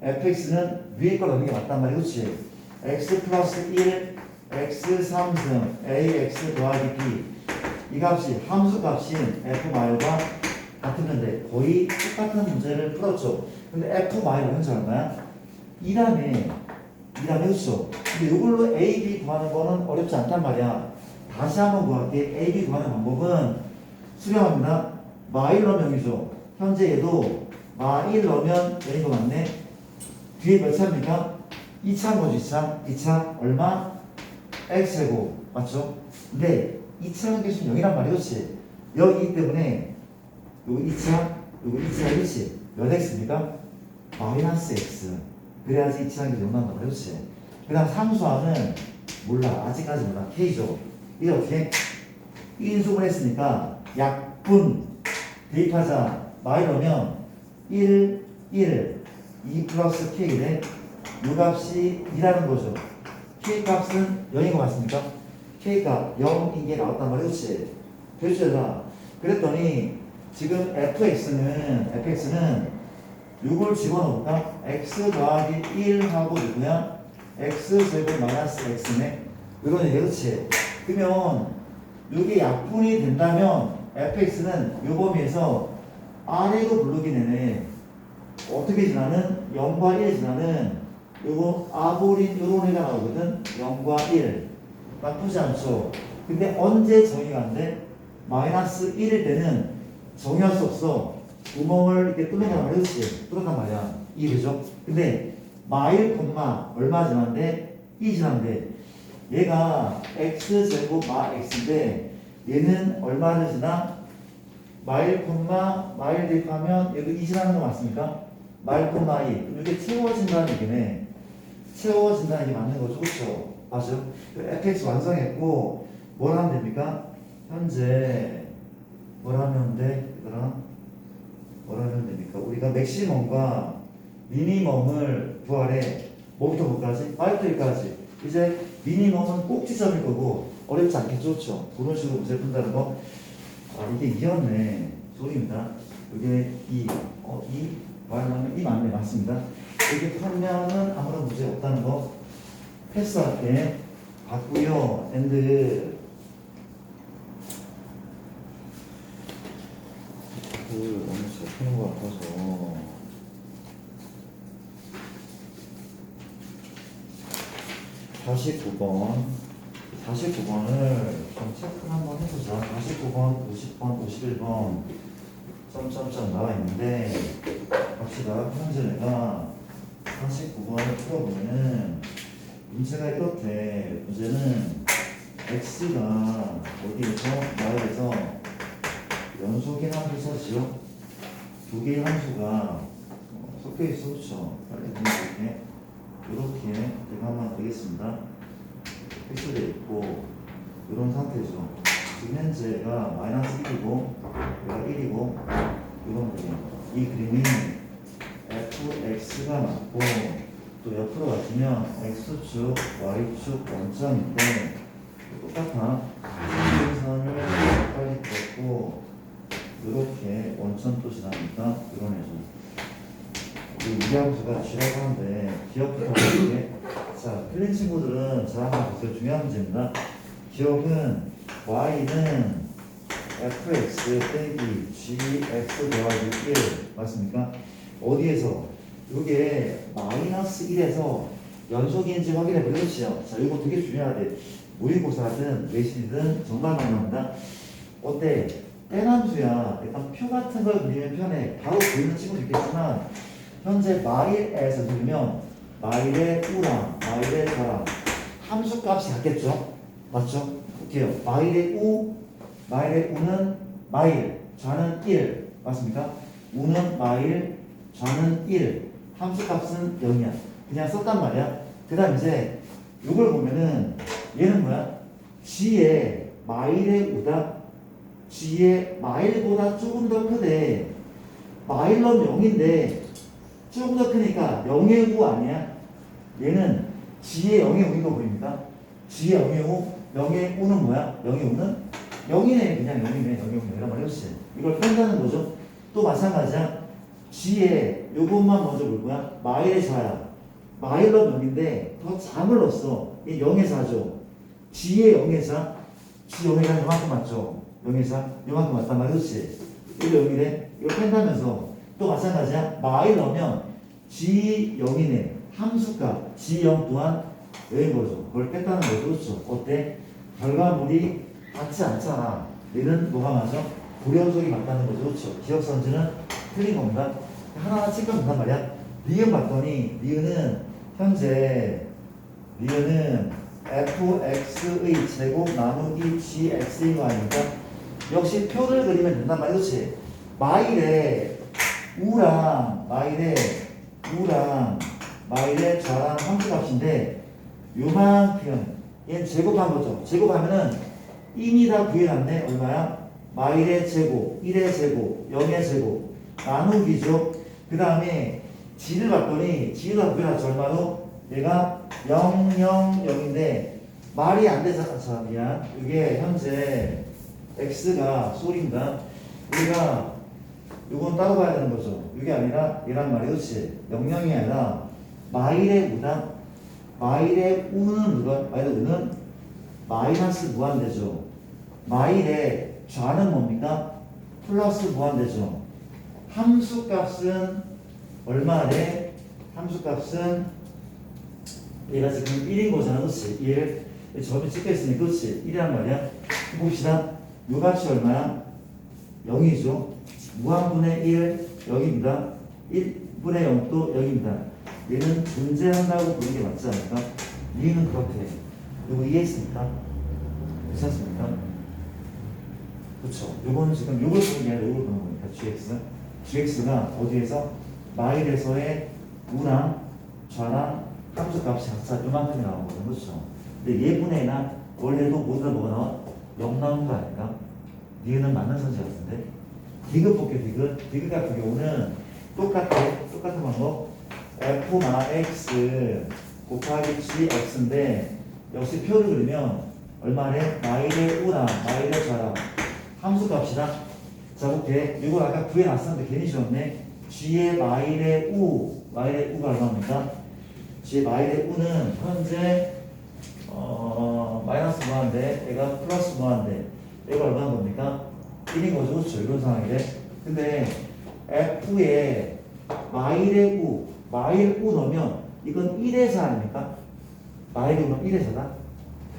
fx는 위에 걸 넣는 게 맞단 말이야. 그렇지? x 플러스 1 x 3승 ax 더하기 b 이 값이 함수 값인 f 마일과 같았는데 거의 똑같은 문제를 풀었죠. 근데 f 마일은 현재 얼마야? 2라며 그렇죠? 근데 이걸로 a, b 구하는 거는 어렵지 않단 말이야. 다시 한번 구할게. a, b 구하는 방법은 수렴합니다. 마일 넣으면 0이죠. 현재 얘도 마일 넣으면 0인 거 맞네. 뒤에 몇 차입니까? 2차인 거죠. 2차 얼마? x제곱 맞죠? 근데 2차는 계속 0이란 말이야. 그렇지? 여기 때문에 요거 2차 요거 2차 그렇지? 몇 x입니까? 마이너스 x. 그래야지 2차는 계속 0 난단 말이야. 그렇지? 그 다음 상수하는 몰라. 아직까지 몰라. k죠. 이게 어떻게? 1인수분 했으니까 약분 대입하자. 마일 넣으면 1 2 플러스 k래. 요 값이 2라는 거죠. K값은 0인 거 맞습니까? K가 0인 게 나왔단 말이야. 그렇지? 그렇죠. 그랬더니 지금 fx는 요걸 집어넣을까? x 더하기 1하고 누구야? x제곱 마이너스 x네? 이런 얘기. 그렇지? 그러면 요게 약분이 된다면 fx는 요 범위에서 아래로 부르게 되네. 어떻게 지나는? 0과 1 지나는 요거 아볼인 요런 애가 나오거든. 0과 1 나쁘지 않죠. 근데 언제 정의가 안 돼? 마이너스 1일 때는 정의할 수 없어. 구멍을 이렇게 뚫는단 말이야. 그렇지? 뚫었단 말이야. 그죠? 근데 마일 콤마 얼마 지났는데? 2 지났는데 얘가 x제곱 마 x인데 얘는 얼마를 지나? 마일 콤마 마일 대입하면 얘도 2 지나는 거 맞습니까? 마일 콤마 2 이렇게 채워진다는 얘기네. 채워진다는 게 맞는 거죠. 그렇죠? 맞죠? fx 완성했고 뭘 하면 됩니까? 현재 뭘 하면 돼? 얘들아? 뭘 하면 됩니까? 우리가 맥시멈과 미니멈을 구하래. 뭐부터 뭐까지? 마이터리까지. 이제 미니멈은 꼭지점일 거고 어렵지 않겠죠? 그렇죠? 그런 식으로 문제 푼다는 거. 아, 이게 2였네. 소리입니다. 이게 2. 말하면 이 맞네. 맞습니다. 이렇게 풀면은 아무런 문제 없다는 거 패스할게. 봤고요. 엔드. 그 너무 잘 푸는 것 같아서 49번을 좀 체크 한번 해보자. 49번, 50번, 51번 점점점 나와 있는데 갑시다. 현재 내가 49번을 풀어보면은 문제가 이렇대. 문제는 x가 어디에서 나에서 연속의 함수서지요. 두 개의 함수가 섞여 있어. 그렇죠? 빨리 이렇게 제가 하면 되겠습니다. 픽스되어 있고 이런 상태죠. 지금 현재가 마이너스 1이고 얘가 1이고 이런 그림. 이 그림이 fx가 맞고 또 옆으로 가시면 x축, y축 원점인데 똑같아. 선을 빨리 걷고 이렇게 원점 또 지나니까 이런 이 함수가 g라고 하는데 기억부터 이렇게. 자, 틀린 친구들은 자 한번 보세요. 중요한 문제입니다. 기억은 y는 fx 빼기 gx 더하기 1 맞습니까? 어디에서? 이게 마이너스 1에서 연속인지 확인해 보시죠. 자, 이거 되게 중요하대. 모의고사든 외신이든 정말 많이 나옵니다. 어때? 땡함수야. 일단 표 같은 걸 그리면 편해. 바로 보이는 친구도 있겠지만 현재 마일에서 그리면 마일의 우랑 마일의 좌랑 함수 값이 같겠죠? 맞죠? 볼게요. 마일의 우는 마일, 좌는 1 맞습니까? 우는 마일, 좌는 1 함수 값은 0이야. 그냥 썼단 말이야. 그 다음 이제 이걸 보면은 얘는 뭐야? g의 마일의 우다 g의 마일보다 조금 더 크대. 마일은 0인데 조금 더 크니까 0의 우 아니야? 얘는 g의 0의 우인 거 보입니까? g의 0의 우, 0의 우는 뭐야? 0의 우는 0이네. 그냥 0이네. 0의 우는 이런 말이었지. 이걸 뺀다는 거죠. 또 마찬가지야. g의 요것만 먼저 볼 거야. 마일의 좌야. 마일은 0인데 더 잠을 넣었어. 이 0의 4죠. g의 0의 4, g 0의 4 요만큼 맞죠? 0의 4 요만큼 맞단 말이었지. 이거 0이래. 이거 뺀다면서 또 마찬가지야. 마일 넣으면 g 0이네. 함수값 g 0 또한 왜인 거죠? 그걸 뺐다는 거죠. 그렇죠? 어때? 결과물이 같지 않잖아. 얘는 뭐가 맞아? 불연속이 맞다는 거죠. 그렇죠? 기억선지는 틀린 겁니다. 하나하나 챙겨본단 말이야. 니은 봤더니 니은은 현재 니은은 fx의 제곱 나누기 gx인 거 아닙니까? 역시 표를 그리면 된단 말이야. 그렇지? 마일의 우랑 마일의 좌랑 함수값인데 요만큼 얘는 제곱한 거죠. 제곱하면은 이미 다 구해놨네. 얼마야? 마일의 제곱, 1의 제곱, 0의 제곱 나누기죠. 그 다음에 g를 봤더니 g를 다 구해놨죠. 얼마로? 얘가 0, 0, 0인데 말이 안 되잖아. 자, 미안. 이게 현재 x가 소리입니다. 우리가 이건 따로 봐야 되는 거죠. 이게 아니라 얘란 말이 그렇지. 0,0이 아니라 마일의 우다. 마일의 우는 누가? 마일의 우는 마이너스 무한대죠. 마일의 좌는 뭡니까? 플러스 무한대죠. 함수값은 얼마래? 함수값은 얘가 지금 1인 거잖아. 그렇지? 1. 점이 찍혀있으니 그렇지? 1이란 말이야. 봅시다. 요 값이 얼마야? 0이죠. 무한분의 1 여기입니다. 1분의 0도 여기입니다. 얘는 존재한다고 보는 게 맞지 않을까? 니은 그렇대. 이거 이해했습니까? 괜찮습니까? 그렇죠. 요거는 지금 요걸 보는 게 아니라 요걸 보는 거니까 gx. gx가 어디에서? 마일에서의 우랑 좌랑 함수값이 각자 요만큼이 나오거든. 그렇죠. 근데 얘분의 나 원래도 모두 다 뭐가 나와? 0 나오는 거 아닌가? 니은은 맞는 선지 같은데? 디귿 볼게. 디귿 같은 경우는 똑같은 방법. fx 곱하기 gx인데 역시 표를 그리면 얼마래? 마일의 우랑 마일의 좌랑 함수 값이다. 자 볼게. 이거 아까 구해놨었는데 괜히 지웠네. g의 마일의 우가 얼마입니까? g의 마일의 우는 현재 마이너스 무한대, 얘가 플러스 무한대, 얘가 얼마인 겁니까? 1인 거죠, 그렇죠? 이런 상황이래. 근데 f에 마일의 우 넣으면 이건 1의 4 아닙니까? 마일의 우는 1의 4다.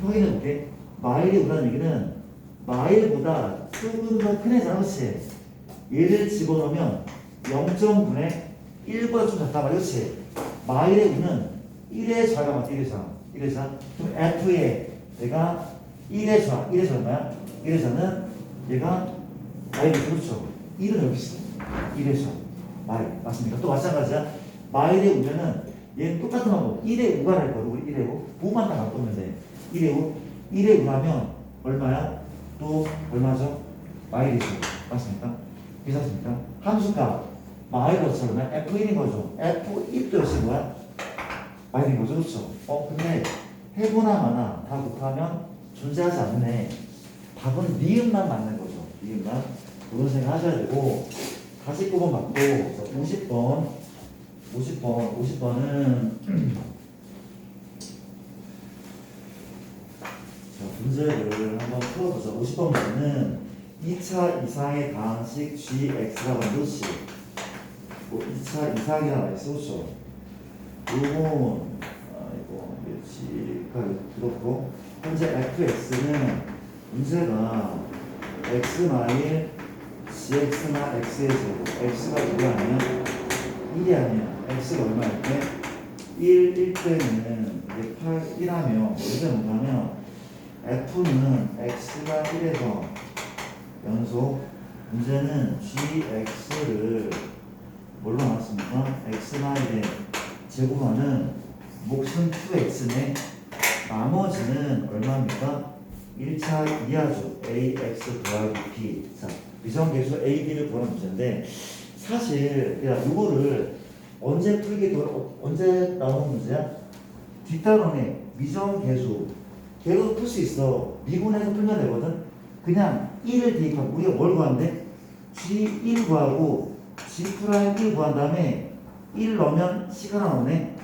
확인해 볼게. 마일의 우라는 얘기는 마일보다 조금 더 큰 애잖아, 그렇지? 얘를 집어넣으면 0.9의 1보다 좀 작다 말이야, 그렇지? 마일의 우는 1의 4가 맞다, 1의 4. 1의 4. 그럼 F에 얘가 1의 4, 1의 4 얼마야? 1의 4는 얘가 마일이 그렇죠. 1은 여기 있어. 1의 4. 마일. 맞습니까? 또 마찬가지야. 마일의 우면은 얘는 똑같은 방법. 1의 우가 될 거고, 1의 우. 부만 딱 바꾸면 돼. 1의 우. 1의 우라면 얼마야? 또 얼마죠? 마일이죠. 맞습니까? 괜찮습니까? 함수값. 마일로서 그러면 F1인 거죠. F1도 역시 뭐야? 마일인 거죠. 그렇죠? 근데 해보나 마나 다 곱하면 존재하지 않네. 답은 니은만 맞는 거죠. 니은만. 그런 생각 하셔야 되고 49번 맞고 50번은 자, 문제를 한번 풀어보자. 50번 문제는 2차 이상의 가항식 gx라고 하는 것이 2차 이상이라고 했어. 그렇죠? 요건 이거 몇시까지 그렇고 현재 fx는 문제가 x마일 gx나 x의 제곱 x가 뭐가 아니야? 1이 아니야. x가 얼마일 때? 1 때는 1하면 문제 뭐냐면 f는 x가 1에서 연속 문제는 gx를 뭘로 나왔습니까? x마일의 제곱하는 몫은 2x네. 나머지는 얼마입니까? 1차 이하죠. ax 더하기 b. 자, 미정계수 a, b를 구하는 문제인데 사실 이거를 언제 언제 나오는 문제야? 뒷단원에 미정계수 계속 풀 수 있어. 미분해서 풀면 되거든. 그냥 1을 대입하고 우리가 뭘 구하는데? g1 구하고 g'1 구한 다음에 1 넣으면 C가 나오네.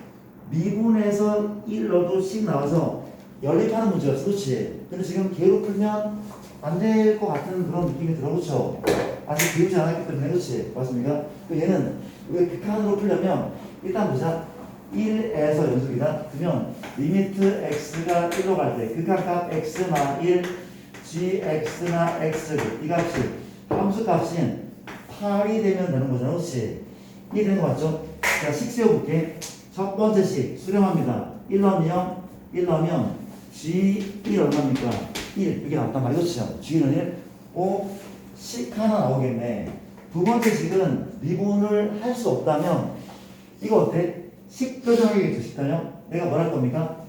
미분해서 1 넣어도 C 나와서 연립하는 문제였어. 그렇지? 근데 지금 개로 풀면 안 될 것 같은 그런 느낌이 들어. 그렇죠? 아직 배우지 않았기 때문에. 그렇지? 맞습니까? 얘는 왜 극한으로 풀려면 일단 보자. 1에서 연속이다. 그러면 리미트 x가 1로 갈 때 극한값 x나 1 gx나 x 이 값이 함수값인 8이 되면 되는 거잖아. 그렇지? 1이 되는 거 맞죠? 자, 식 세워볼게. 첫 번째 식 수렴합니다. 1 넣으면 0, 1 넣으면 G1 얼마입니까? 1. 이게 나왔단 말이죠. G는 1. 식 하나 나오겠네. 두 번째 식은 미분을 할 수 없다면 이거 어때? 식 표정이겠죠. 식단형. 내가 뭘 할 겁니까?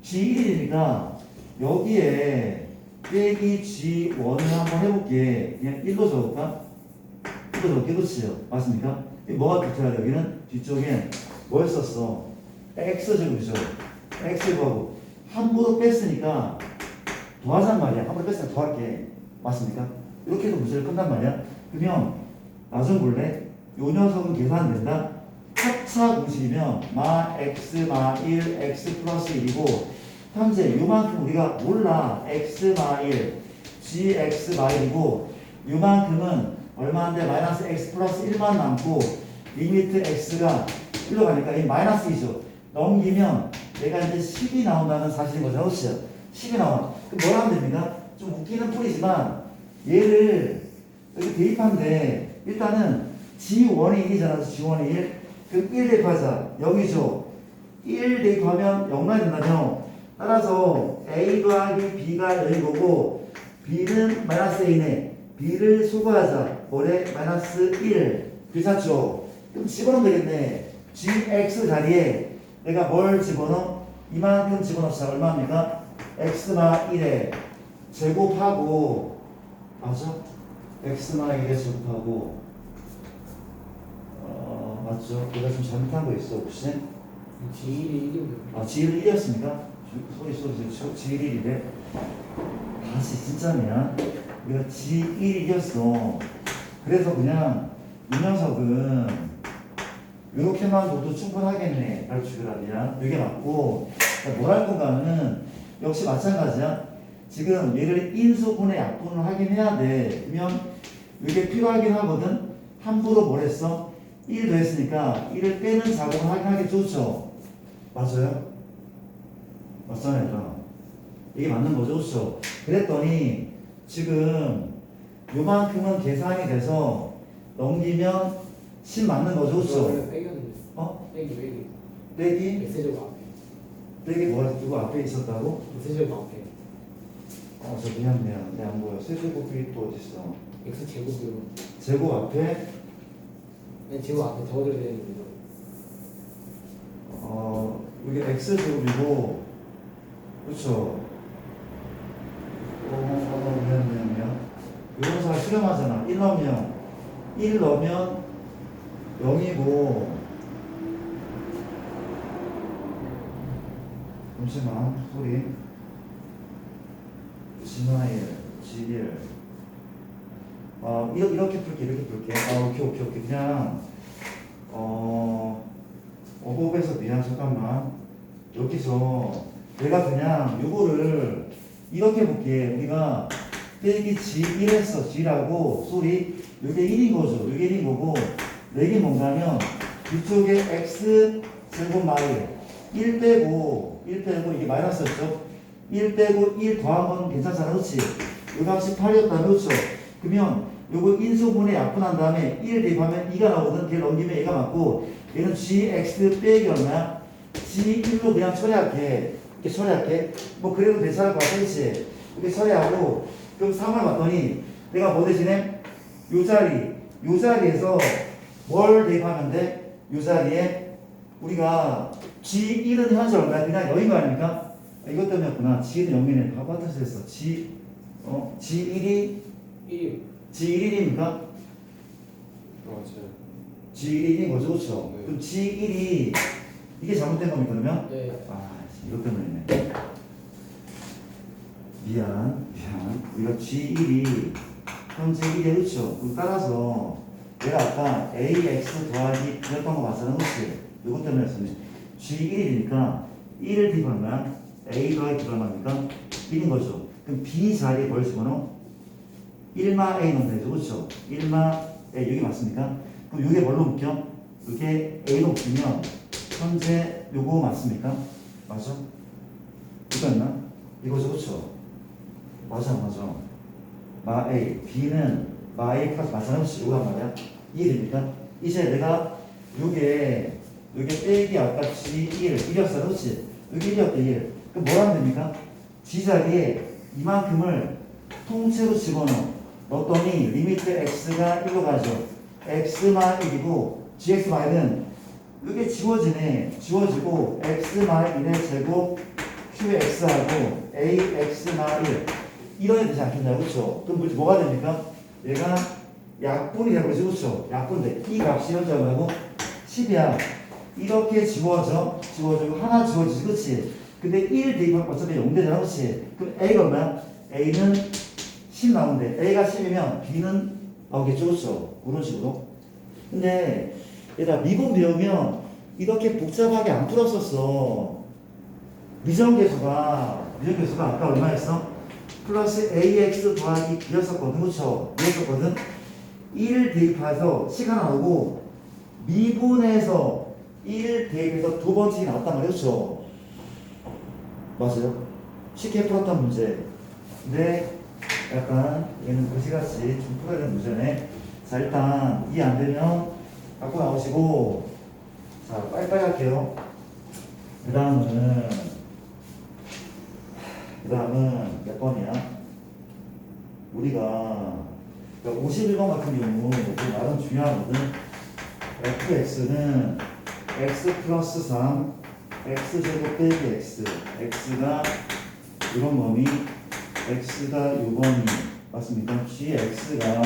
G1이니까 여기에 빼기 G1을 한번 해볼게. 그냥 1로 적을까? 1로 적을게. 그렇지요? 맞습니까? 뭐가 붙어야 돼? 여기는 뒤쪽엔 뭘 썼어? x제곱이죠. x제곱하고 함부로 뺐으니까 더하잔 말이야. 함부로 뺐으니까 더할게. 맞습니까? 이렇게 해서 문제를 끝난 말이야. 그러면 나 좀 볼래? 요 녀석은 계산된다. 합차 공식이면 마 x 마 1 x 플러스 1이고 현재 요만큼 우리가 몰라. x 마 1 gx 마 1이고 요만큼은 얼마인데 마이너스 x 플러스 1만 남고 리미트 x가 1로 가니까 이 마이너스 2죠. 넘기면 얘가 이제 10이 나온다는 사실인 거죠. 그렇죠? 10이 나와. 그럼 뭘 하면 됩니까? 좀 웃기는 풀이지만 얘를 여기 대입하는데 일단은 G1이 1이잖아. G1이 1. 그럼 1 대입하자. 여기죠. 1 대입하면 0만 된다며. 따라서 A 더하기 B가 여기 거고 B는 마이너스 A네. B를 소거하자. 뭐래? 마이너스 1. 괜찮죠? 그럼 집어넣으면 되겠네. gx 자리에 내가 뭘 집어넣어? 이만큼 집어넣자. 얼마입니까? x마 1에 제곱하고 맞죠? x마 1에 제곱하고 맞죠? 내가 좀 잘못한 거 있어 혹시? G1이 1인데 G1 1이었습니까? 소리 G1 1이래. 다시 진짜면 우리가 G1 이겼어. 그래서 그냥 이 녀석은 이렇게만 둬도 충분하겠네. 발주그랍이야. 이게 맞고 모랄 구간은 역시 마찬가지야. 지금 얘를 인수분해 약분을 하긴 해야 돼. 그러면 이게 필요하긴 하거든. 함부로 뭘 했어? 1 더했으니까 1을 빼는 작업을 하긴 하기 좋죠. 맞아요? 맞잖아요. 얘들아. 이게 맞는 거죠. 그렇죠? 그랬더니 지금 요만큼은 계산이 돼서 넘기면 10 맞는 거죠. 그렇죠? 원래 빼겼는데. 어? 빼기. 빼기? X제곱 앞에. 빼기 뭐가 누구 앞에 있었다고? X제곱 앞에. 저 미안. 안 보여. 세제곱이 또 어딨어? X제곱으로. 제곱 앞에 그냥 제곱 앞에 적어줘야 되는 거죠. 이게 x제곱이고 그렇죠? 미안. 이런 사 수렴하잖아. 1 넣으면 1 넣으면 0이고 잠시만 소리 G1 G1 이렇게 풀게. 오케이. 그냥 호흡에서 미안. 잠깐만. 여기서 내가 그냥 요거를 이렇게 볼게. 우리가 빼기 G1 했어. G라고 소리 요게 1인 거죠. 요게 1인 거고 내게 뭔가 하면 이쪽에 X 제곱 마일 1 빼고 이게 마이너스였죠. 1 빼고 1 더한 건 괜찮잖아. 그렇지? 요 값이 8이었다면 그렇죠? 그러면 요거 인수분해 약분한 다음에 1 대입하면 2가 나오거든. 걔를 넘기면 얘가 맞고 얘는 gx 빼기 얼마야? g1로 그냥 처리할게. 이렇게 처리할게. 뭐 그래도 괜찮을 것 같아. 그치? 이렇게 처리하고 그럼 3을 봤더니 내가 뭐 대신에 요 자리에서 뭘 대입하면 돼? 요 자리에 우리가 g1은 현재 얼마야? 그냥 여인 거 아닙니까? 이것 때문이었구나. g는 0이네. 다 받아서 했어. g1이 1. G1입니까? 맞아요. G1인 거죠, 그렇죠? 네. 그럼 G1이 이게 잘못된 겁니까, 그러면? 네. 이것 때문이네. 미안. 우리가 G1이 현재 1이 그렇죠? 그럼 따라서 내가 아까 AX 더하기 B였던 거 봤잖아, 그렇지? 이것 때문이었습니다. G1이니까 1을 대입하면 A 더하기 B가 얼마입니까? 1인 거죠. 그럼 B 자리에 뭘 집어넣어? 1마 A 넣으면 되죠. 그렇죠? 1마 A 여기 맞습니까? 그럼 이게 뭘로 묶여? 이게 A로 묶이면 현재 요거 맞습니까? 맞아? 이거였나? 이거죠. 그렇죠? 맞아. 마 A B는 마 A 플러스 마찬가지 요거 한 말이야. 이해됩니까? 이제 내가 요게 빼기 아까 G1 1이었어. 그렇지? 여기 1이었대 1. 그럼 뭐 하면 됩니까? G 자리에 이만큼을 통째로 집어넣어. 넣었더니 리미트 x가 1로 가죠. x만 1이고 gx는 이게 지워지고 x만 1의 제곱 qx하고 ax만 1 이런 되지 않겠냐. 그렇죠? 그럼 뭐가 됩니까? 얘가 약분이 되고 그렇죠? 그렇죠? 약분돼. 이 값이 현재 얼마고? 10이야. 이렇게 지워지고 하나 지워지지. 그렇지? 근데 1 대입하면 어차피 0되잖아. 그렇지? 그럼 a가 얼마야? a는 10 나오는데 A가 10이면 B는 나오겠죠. 그렇죠? 그런 식으로. 근데 얘들아 미분 배우면 이렇게 복잡하게 안 풀었었어. 미정계수가 아까 얼마였어? 플러스 AX 더하기 B였었거든. 그렇죠? B였었거든. 1 대입해서 시간 나오고 미분해서 1 대입해서 두 번째 나왔단 말이에요. 그렇죠? 맞아요? 쉽게 풀었던 문제. 근데 약간 얘는 거시같이 좀 풀어야 되는 문제네. 자, 일단 이해 안 되면 갖고 나오시고, 자, 빨리빨리 할게요. 그 다음은 몇 번이야? 우리가 51번 같은 경우 나름 중요하거든. fx는 x 플러스 3 x제곱 빼기 x x가 이런 범위 x가 요번이 맞습니까? gx가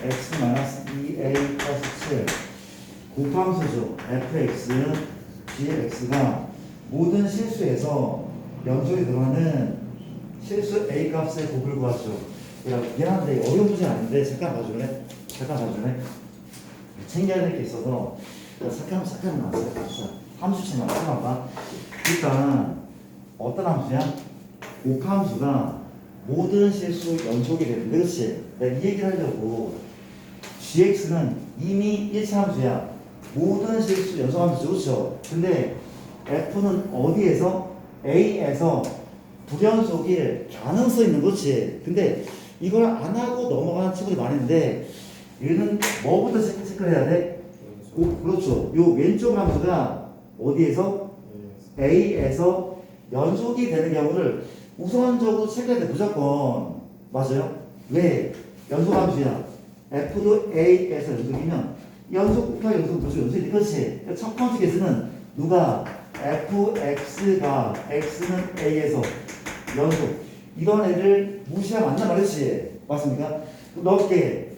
x 마이너스 2a 플러스 7 곱함수죠. fx gx가 모든 실수에서 연속에 들어가는 실수 A 값의 곱을 구하죠. 미안한데 어려운 문제 아닌데 잠깐 봐줄래? 잠깐 봐줄래? 챙겨야 될 게 있어서 잠깐 나왔어요. 함수치만 봐봐. 일단 어떤 함수야? 옥함수가 모든 실수 연속이 되는데, 그렇지? 내가 이 얘기를 하려고. gx는 이미 1차 함수야. 모든 실수 연속 함수죠, 그렇죠? 근데 f는 어디에서? a에서 불연속일 가능성 있는 거지. 근데 이걸 안 하고 넘어가는 친구들이 많은데, 얘는 뭐부터 체크를 해야 돼? 그렇죠. 요 왼쪽 함수가 어디에서? a에서 연속이 되는 경우를 우선적으로 체크해야 돼, 무조건. 맞아요? 왜? 연속 함수야. f도 a에서 연속이면 연속과 연속이 그렇지. 첫 번째 케이스는 누가? fx가 x는 a에서 연속. 이런 애를 무시하면 안 된다 말했지. 맞습니까? 넓게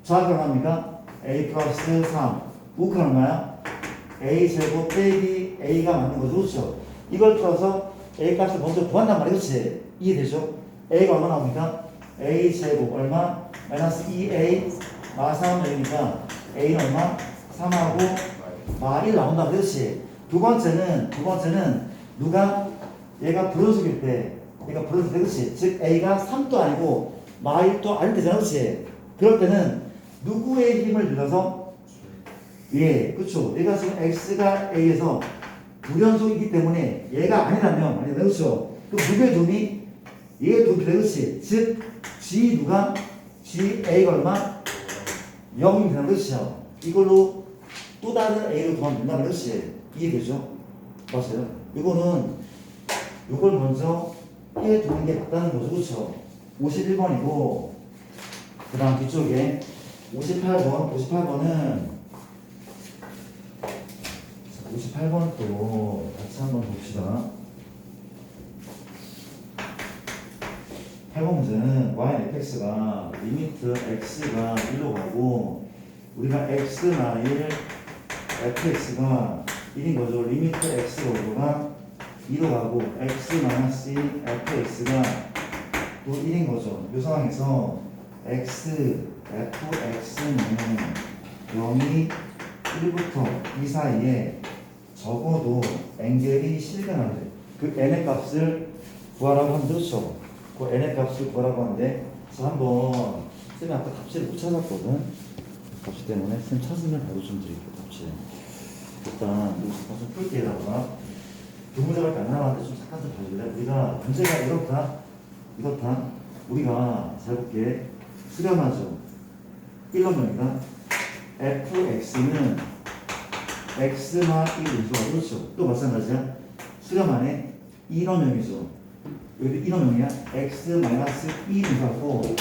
좌표가 합니까? a 플러스 3. 우크는 얼마야? a 제곱 빼기 a가 맞는 거죠. 그렇죠? 이걸 풀어서 a 값을 먼저 구한단 말이야. 그렇지? 이해되죠? a가 얼마 나옵니까? a 제곱 얼마? 마이너스 2a 마 3하면 되니까 a는 얼마? 3하고 마 1 나온다. 그렇지? 두 번째는 누가? 얘가 불연속일 때, 그렇지? 즉 a가 3도 아니고 마 1도 아닐 때잖아. 그렇지? 그럴 때는 누구의 힘을 빌려서? 예, 그렇죠. 얘가 지금 x가 a에서 불연속이기 때문에 얘가 아니라면, 그렇죠? 그럼 누구의 도움이? 얘의 도움이 돼. 그렇지? 즉 g 누가? g a가 얼마? 0이 되는 것이죠. 이걸로 또 다른 a로 구하면 된다는 것이 이해되죠? 맞아요? 이걸 먼저 해두는 게 맞다는 거죠. 그렇죠? 51번이고 그 다음 뒤쪽에 58번은 58번 또 같이 한번 봅시다. 8번 문제는 y/fx가 리미트 x가 1로 가고 우리가 x나 1, fx가 1인 거죠. 리미트 x가 2로 가고 x-2 fx가 또 1인 거죠. 이 상황에서 fx는 0이 1부터 2 사이에 적어도 ngel이 실현하는데 그 n의 값을 구하라고 하면 좋죠. 그 n의 값을 구하라고 하는데 그래서 한번 쌤이 아까 답지를 못 찾았거든. 답지 때문에 쌤 찾으면 바로 좀 드릴게요. 답지 일단 이거 좀 풀게요. 두 문제밖에 안 남았는데 좀 잠깐 좀 봐줄래? 우리가 문제가 이렇다. 우리가 잘 볼게. 수렴하죠. 1번입니다. fx는 x마 1인수가 그렇죠. 또 마찬가지야. 수렴 안에 1원명이죠. 여기 1원명이야. x-1인수하고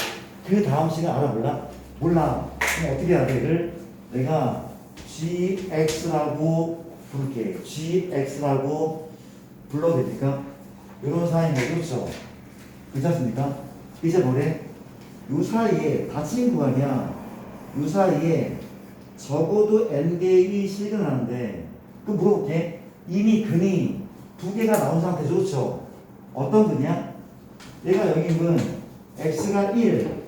그 다음 시간 알아볼라? 몰라. 그럼 어떻게 해야 돼? 이를 내가 gx라고 부를게. gx라고 불러도 됩니까? 이런 사이인데 그렇죠? 그렇지 않습니까? 이제 뭐래? 요 사이에 닫힌 구간이야. 요 사이에 적어도 n개의 실근하는데 그 물어볼게. 이미 근이 두 개가 나온 상태 좋죠? 어떤 근이야? 얘가 여기 근 x가 1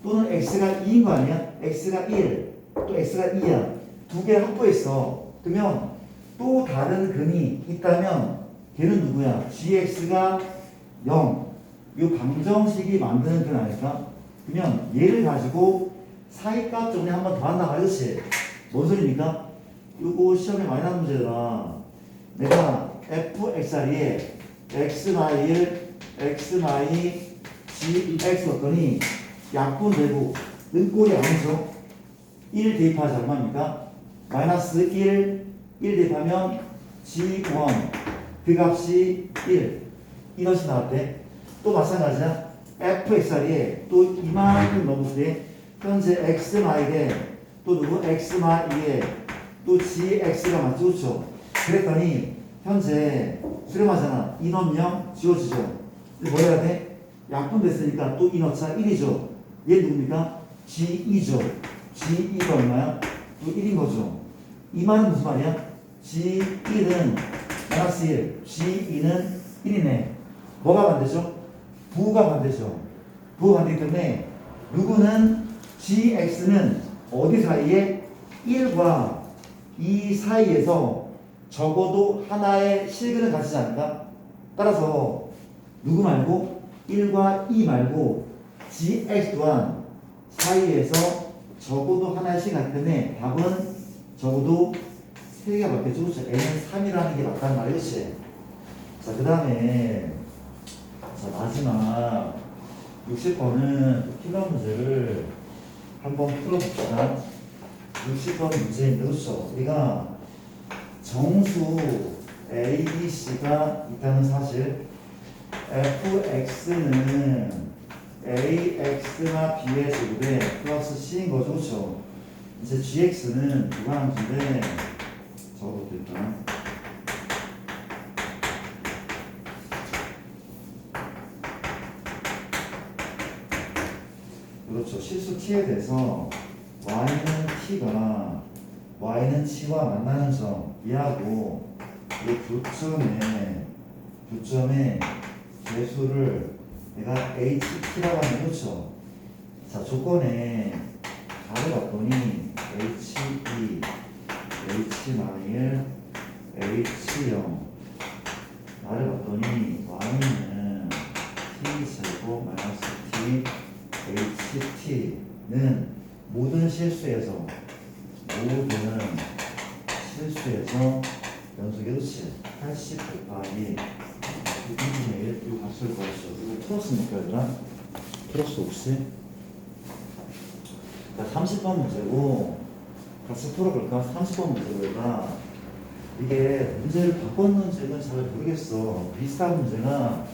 또는 x가 2인 거 아니야? x가 1 또 x가 2야. 두 개 확보했어. 그러면 또 다른 근이 있다면 걔는 누구야? gx가 0. 이 방정식이 만드는 근 아닐까? 그러면 얘를 가지고 사이값 정리 한번 더 한다 말이지. 뭔 소리입니까? 이거 시험에 많이 나온 문제다. 내가 fx 자리에 x-1, x-2, gx 넣었더니 약분되고 는꼴이 아니죠. 1 대입하지 얼마입니까? 마이너스 1 대입하면 g1 그 값이 1 이것이 나왔대. 또 마찬가지야. fx 자리에 또 이만큼 넣을 때 현재 x-에 또 누구? x-2에 또 gx가 맞죠? 그렇죠? 그랬더니 현재 수렴하잖아. 인원명 지워지죠. 뭐 해야 돼? 약분됐으니까 또 인어차 1이죠. 얘 누굽니까? g2죠. g2가 얼마야? 또 1인 거죠. 이 말은 무슨 말이야? g1은 마이너스 1, g2는 1이네. 뭐가 반대죠? 부호가 반대죠. 부호 반대이기 때문에 누구는 gx는 어디 사이에 1과 2 사이에서 적어도 하나의 실근을 가지지 않을까? 따라서 누구 말고 1과 2 말고 gx 또한 사이에서 적어도 하나의 실근이 있기 때문에 답은 적어도 3개가 맞겠죠. 그렇죠? n은 3이라는 게 맞다는 말이지 자, 그 다음에 자, 마지막 60번은 필러 문제를 한번 풀어봅시다. 60번 문제인데 그렇죠? 우리가 정수 A, B, C가 있다는 사실 fx는 ax나 b의 제곱에 플러스 c인 거죠. 그렇죠? 이제 gx는 무관함수인데 적어볼게요. 일단 그렇죠. 실수 t에 대해서 y는 t와 만나는 점 이하고 이 교점의 개수를 내가 ht라고 하면 그렇죠. 자, 조건에 답을 봤더니 h2, h-1, h0 나를 봤더니 y는 t제곱 마이너스 t ht는 모든 실수에서 연속의 그렇지 80 곱하기 2분의 1 이 값을 구했어. 이거 풀었습니까 얘들아? 풀었어 혹시? 자 30번 문제고 같이 풀어볼까? 30번 문제가 이게 문제를 바꿨는지는 잘 모르겠어. 비슷한 문제가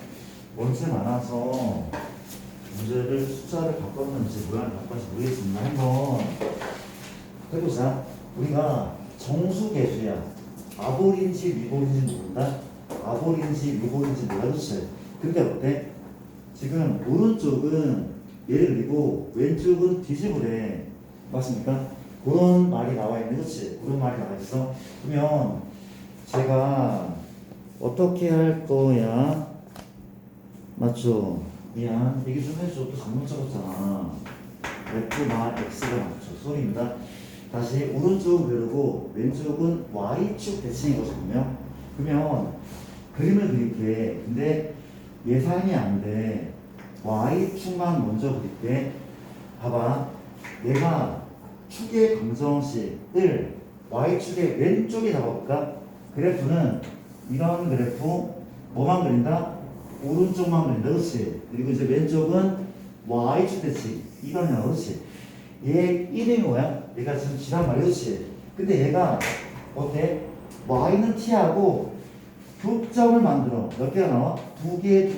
원체 많아서 문제를 숫자를 바꿨는지 모양을 바꿨는지 모르겠지만 한번 해보자. 우리가 정수계수야. 아볼인지 미볼인지 모른다. 아볼인지 미볼인지 몰라. 그렇지? 근데 어때? 지금 오른쪽은 얘를 그리고 왼쪽은 뒤집으래. 맞습니까? 그런 말이 나와 있는 거지. 그런 말이 나와 있어. 그러면 제가 어떻게 할 거야? 맞죠? 미안, 얘기 좀 해줘. 또 잘못 적었잖아. F나 X가 맞죠. 소리입니다. 다시 오른쪽은 그리고 왼쪽은 Y축 대칭인 거죠. 그러면 그림을 그릴게. 근데 예상이 안 돼. Y축만 먼저 그릴게. 봐봐. 내가 축의 방정식을 Y축의 왼쪽에 잡아볼까? 그래프는 이런 그래프 뭐만 그린다? 오른쪽만 그린다. 그렇지? 그리고 이제 왼쪽은 Y축 대칭 이거냐. 그렇지? 얘 이름이 뭐야? 얘가 지금 지란 말이야. 그렇지? 근데 얘가 어때? Y는 T하고 교점을 만들어. 몇 개가 나와? 두 개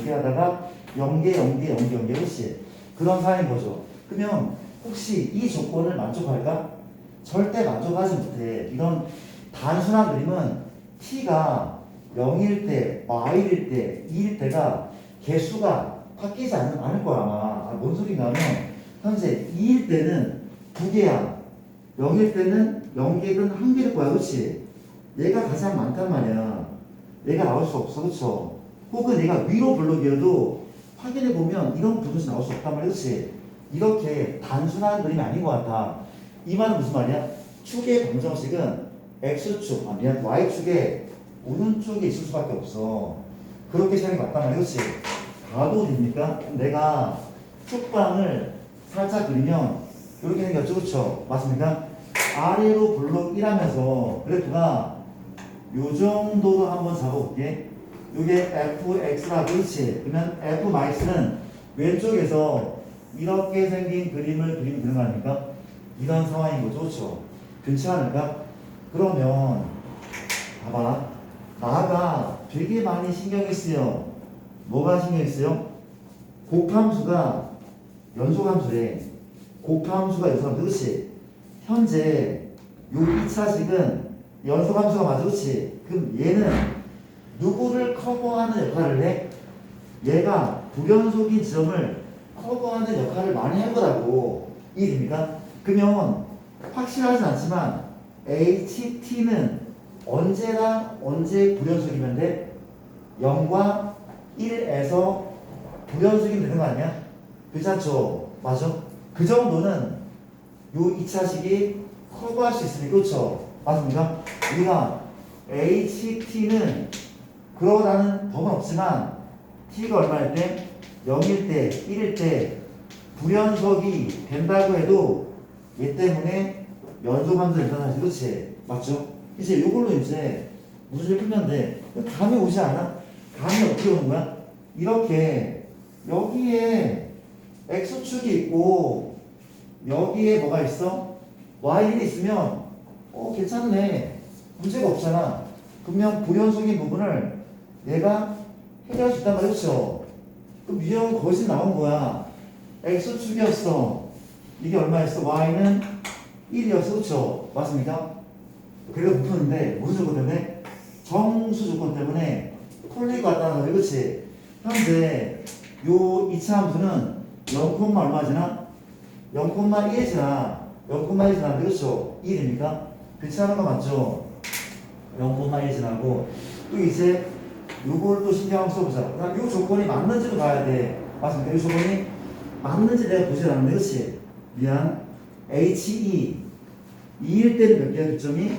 하다가 0개 그렇지? 그런 사이인 거죠. 그러면 혹시 이 조건을 만족할까? 절대 만족하지 못해. 이런 단순한 그림은 T가 0일 때, Y일 때, 2일 때가 개수가 바뀌지 않을 거야 아마. 뭔 소리인가 하면 현재 2일 때는 2개야. 0일 때는 0개든 1개일 거야. 그렇지? 얘가 가장 많단 말이야. 얘가 나올 수 없어. 그렇죠? 혹은 얘가 위로 블록이어도 확인해 보면 이런 부분이 나올 수 없단 말이야. 그렇지? 이렇게 단순한 그림이 아닌 것 같아. 이 말은 무슨 말이야? 축의 방정식은 X축, Y축에 오른쪽에 있을 수밖에 없어. 그렇게 생각이 맞단 말이야. 그렇지? 가도 됩니까? 내가 축방을 살짝 그리면 이렇게 생겼죠. 그렇죠? 맞습니까? 아래로 블록 1하면서 그래프가 요 정도로 한번 잡아볼게. 이게 fx라. 그렇지? 그러면 f는 왼쪽에서 이렇게 생긴 그림을 그리면 되는 거 아닙니까? 이런 상황인 거죠. 그렇죠? 괜찮을까? 그러면 봐봐. 나가 되게 많이 신경이 쓰여. 뭐가 신경이 쓰여? 곱함수가 연속함수래. 곱함수가 연속함수. 그렇지? 현재 요 2차식은 연속함수가 맞아. 그렇지? 그럼 얘는 누구를 커버하는 역할을 해? 얘가 불연속인 지점을 커버하는 역할을 많이 할 거라고. 이해됩니까? 그러면 확실하진 않지만 HT는 언제랑 언제 불연속이면 돼? 0과 1에서 불연속이 되는 거 아니야? 괜찮죠? 맞아? 그 정도는 요 2차식이 커버할 수 있으니까 그렇죠? 맞습니까? 우리가 HT는 그러다는 법은 없지만 T가 얼마일 때? 0일 때, 1일 때 불연속이 된다고 해도 얘 때문에 연속함수 된다는 사실 그렇지? 맞죠? 이제 요걸로 이제 무슨 풀면 돼? 감이 오지 않아? 감이 어떻게 오는 거야? 이렇게 여기에 X축이 있고 여기에 뭐가 있어? Y이 있으면 괜찮네. 문제가 없잖아. 그러면 불연속인 부분을 얘가 해결할 수 있단 말이야. 그렇죠? 그럼 유형은 거기서 나온 거야. X축이었어. 이게 얼마였어? Y는 1이었어. 그렇죠? 맞습니까? 그래도 붙었는데 무슨 조건 때문에? 정수 조건 때문에 풀리고 왔다는 거야. 그렇지? 현재 요 2차 함수는 0, 얼마지나? 0,1 지나 0,1 지나는데 그렇죠? 1입니까? 그렇지 않은 거 맞죠? 0,1 지나고 또 이제 요걸 또 신경 한번 써보자. 그다음 요 조건이 맞는지도 봐야 돼. 맞습니까? 요 조건이 맞는지 내가 보지 않았는데 그렇지? 미안. HE 2일 때는 몇 개야 교점이?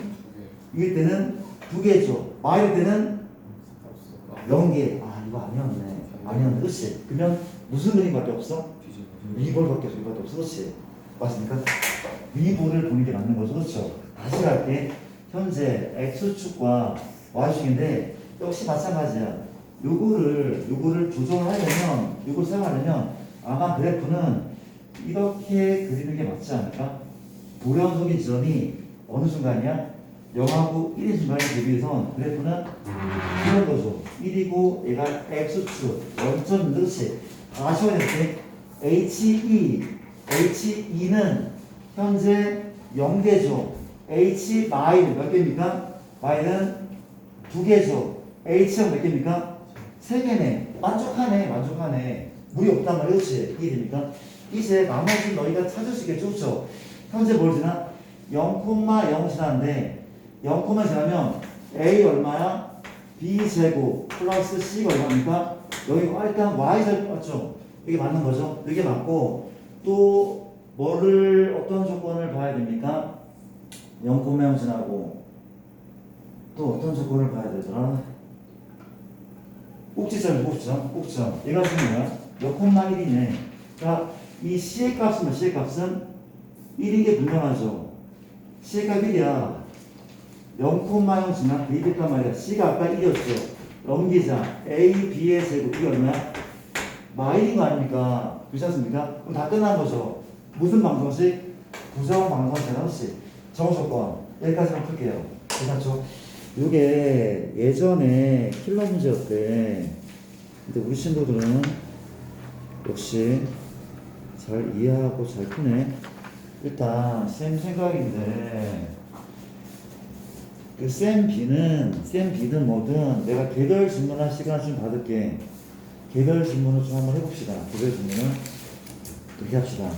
2일 때는 2개죠. Y일 때는 0개. 아 이거 아니었네. 아니었네. 그렇지? 그러면 무슨 그림밖에 없어? 위볼밖에 없어. 위볼밖에 없어. 그렇지? 맞습니까? 위볼을 보는 게 맞는 거죠. 그렇죠? 다시 갈게. 현재 X축과 Y축인데 역시 마찬가지야. 요거를 조정하려면 요걸 사용하려면 아마 그래프는 이렇게 그리는 게 맞지 않을까? 불연속인 지점이 어느 순간이야? 0하고 1인 순간에 대비해서 그래프는 이런 거죠. 1이고 얘가 X축 0.1 그렇지? 아쉬워야 될 때 HE는 현재 0개죠. H 마일 몇 개입니까? 마일은 2개죠. H형 몇 개입니까? 3개네. 만족하네. 무리 없단 말이야. 그렇지? 이게 됩니까? 이제 나머지 너희가 찾을 수 있겠죠? 그렇죠? 현재 뭘 지나? 0,0 지나는데 0, 지나면 A 얼마야? B 제곱 플러스 C가 얼마입니까? 여기 일단 Y 제곱 맞죠? 이게 맞는 거죠? 이게 맞고 또 뭐를 어떤 조건을 봐야 됩니까? 0,0 지나고 또 어떤 조건을 봐야 되더라? 꼭지점. 얘가 지금 뭐야? 0,1이네. 그러니까 이 C의 값은 1인 게 분명하죠. C의 값 1이야. 0,0 지나 대입했단 말이야. C가 아까 1이었죠. 넘기자. A, B의 제곱. 이게 얼마야? 마일인 거 아닙니까? 그렇지 않습니까? 그럼 다 끝난 거죠. 무슨 방정식? 부정 방정식 하나씩. 정조건. 여기까지만 풀게요. 괜찮죠? 요게 예전에 킬러 문제였대. 근데 우리 친구들은 역시 잘 이해하고 잘 푸네. 일단 쌤 생각인데 그 쌤 B는 뭐든 내가 개별 질문할 시간 좀 받을게. 개별 질문을 좀 한번 해봅시다. 개별 질문을 그렇게 합시다.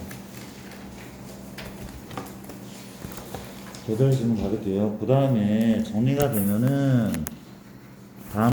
개별 질문 받을게요. 그 다음에 정리가 되면은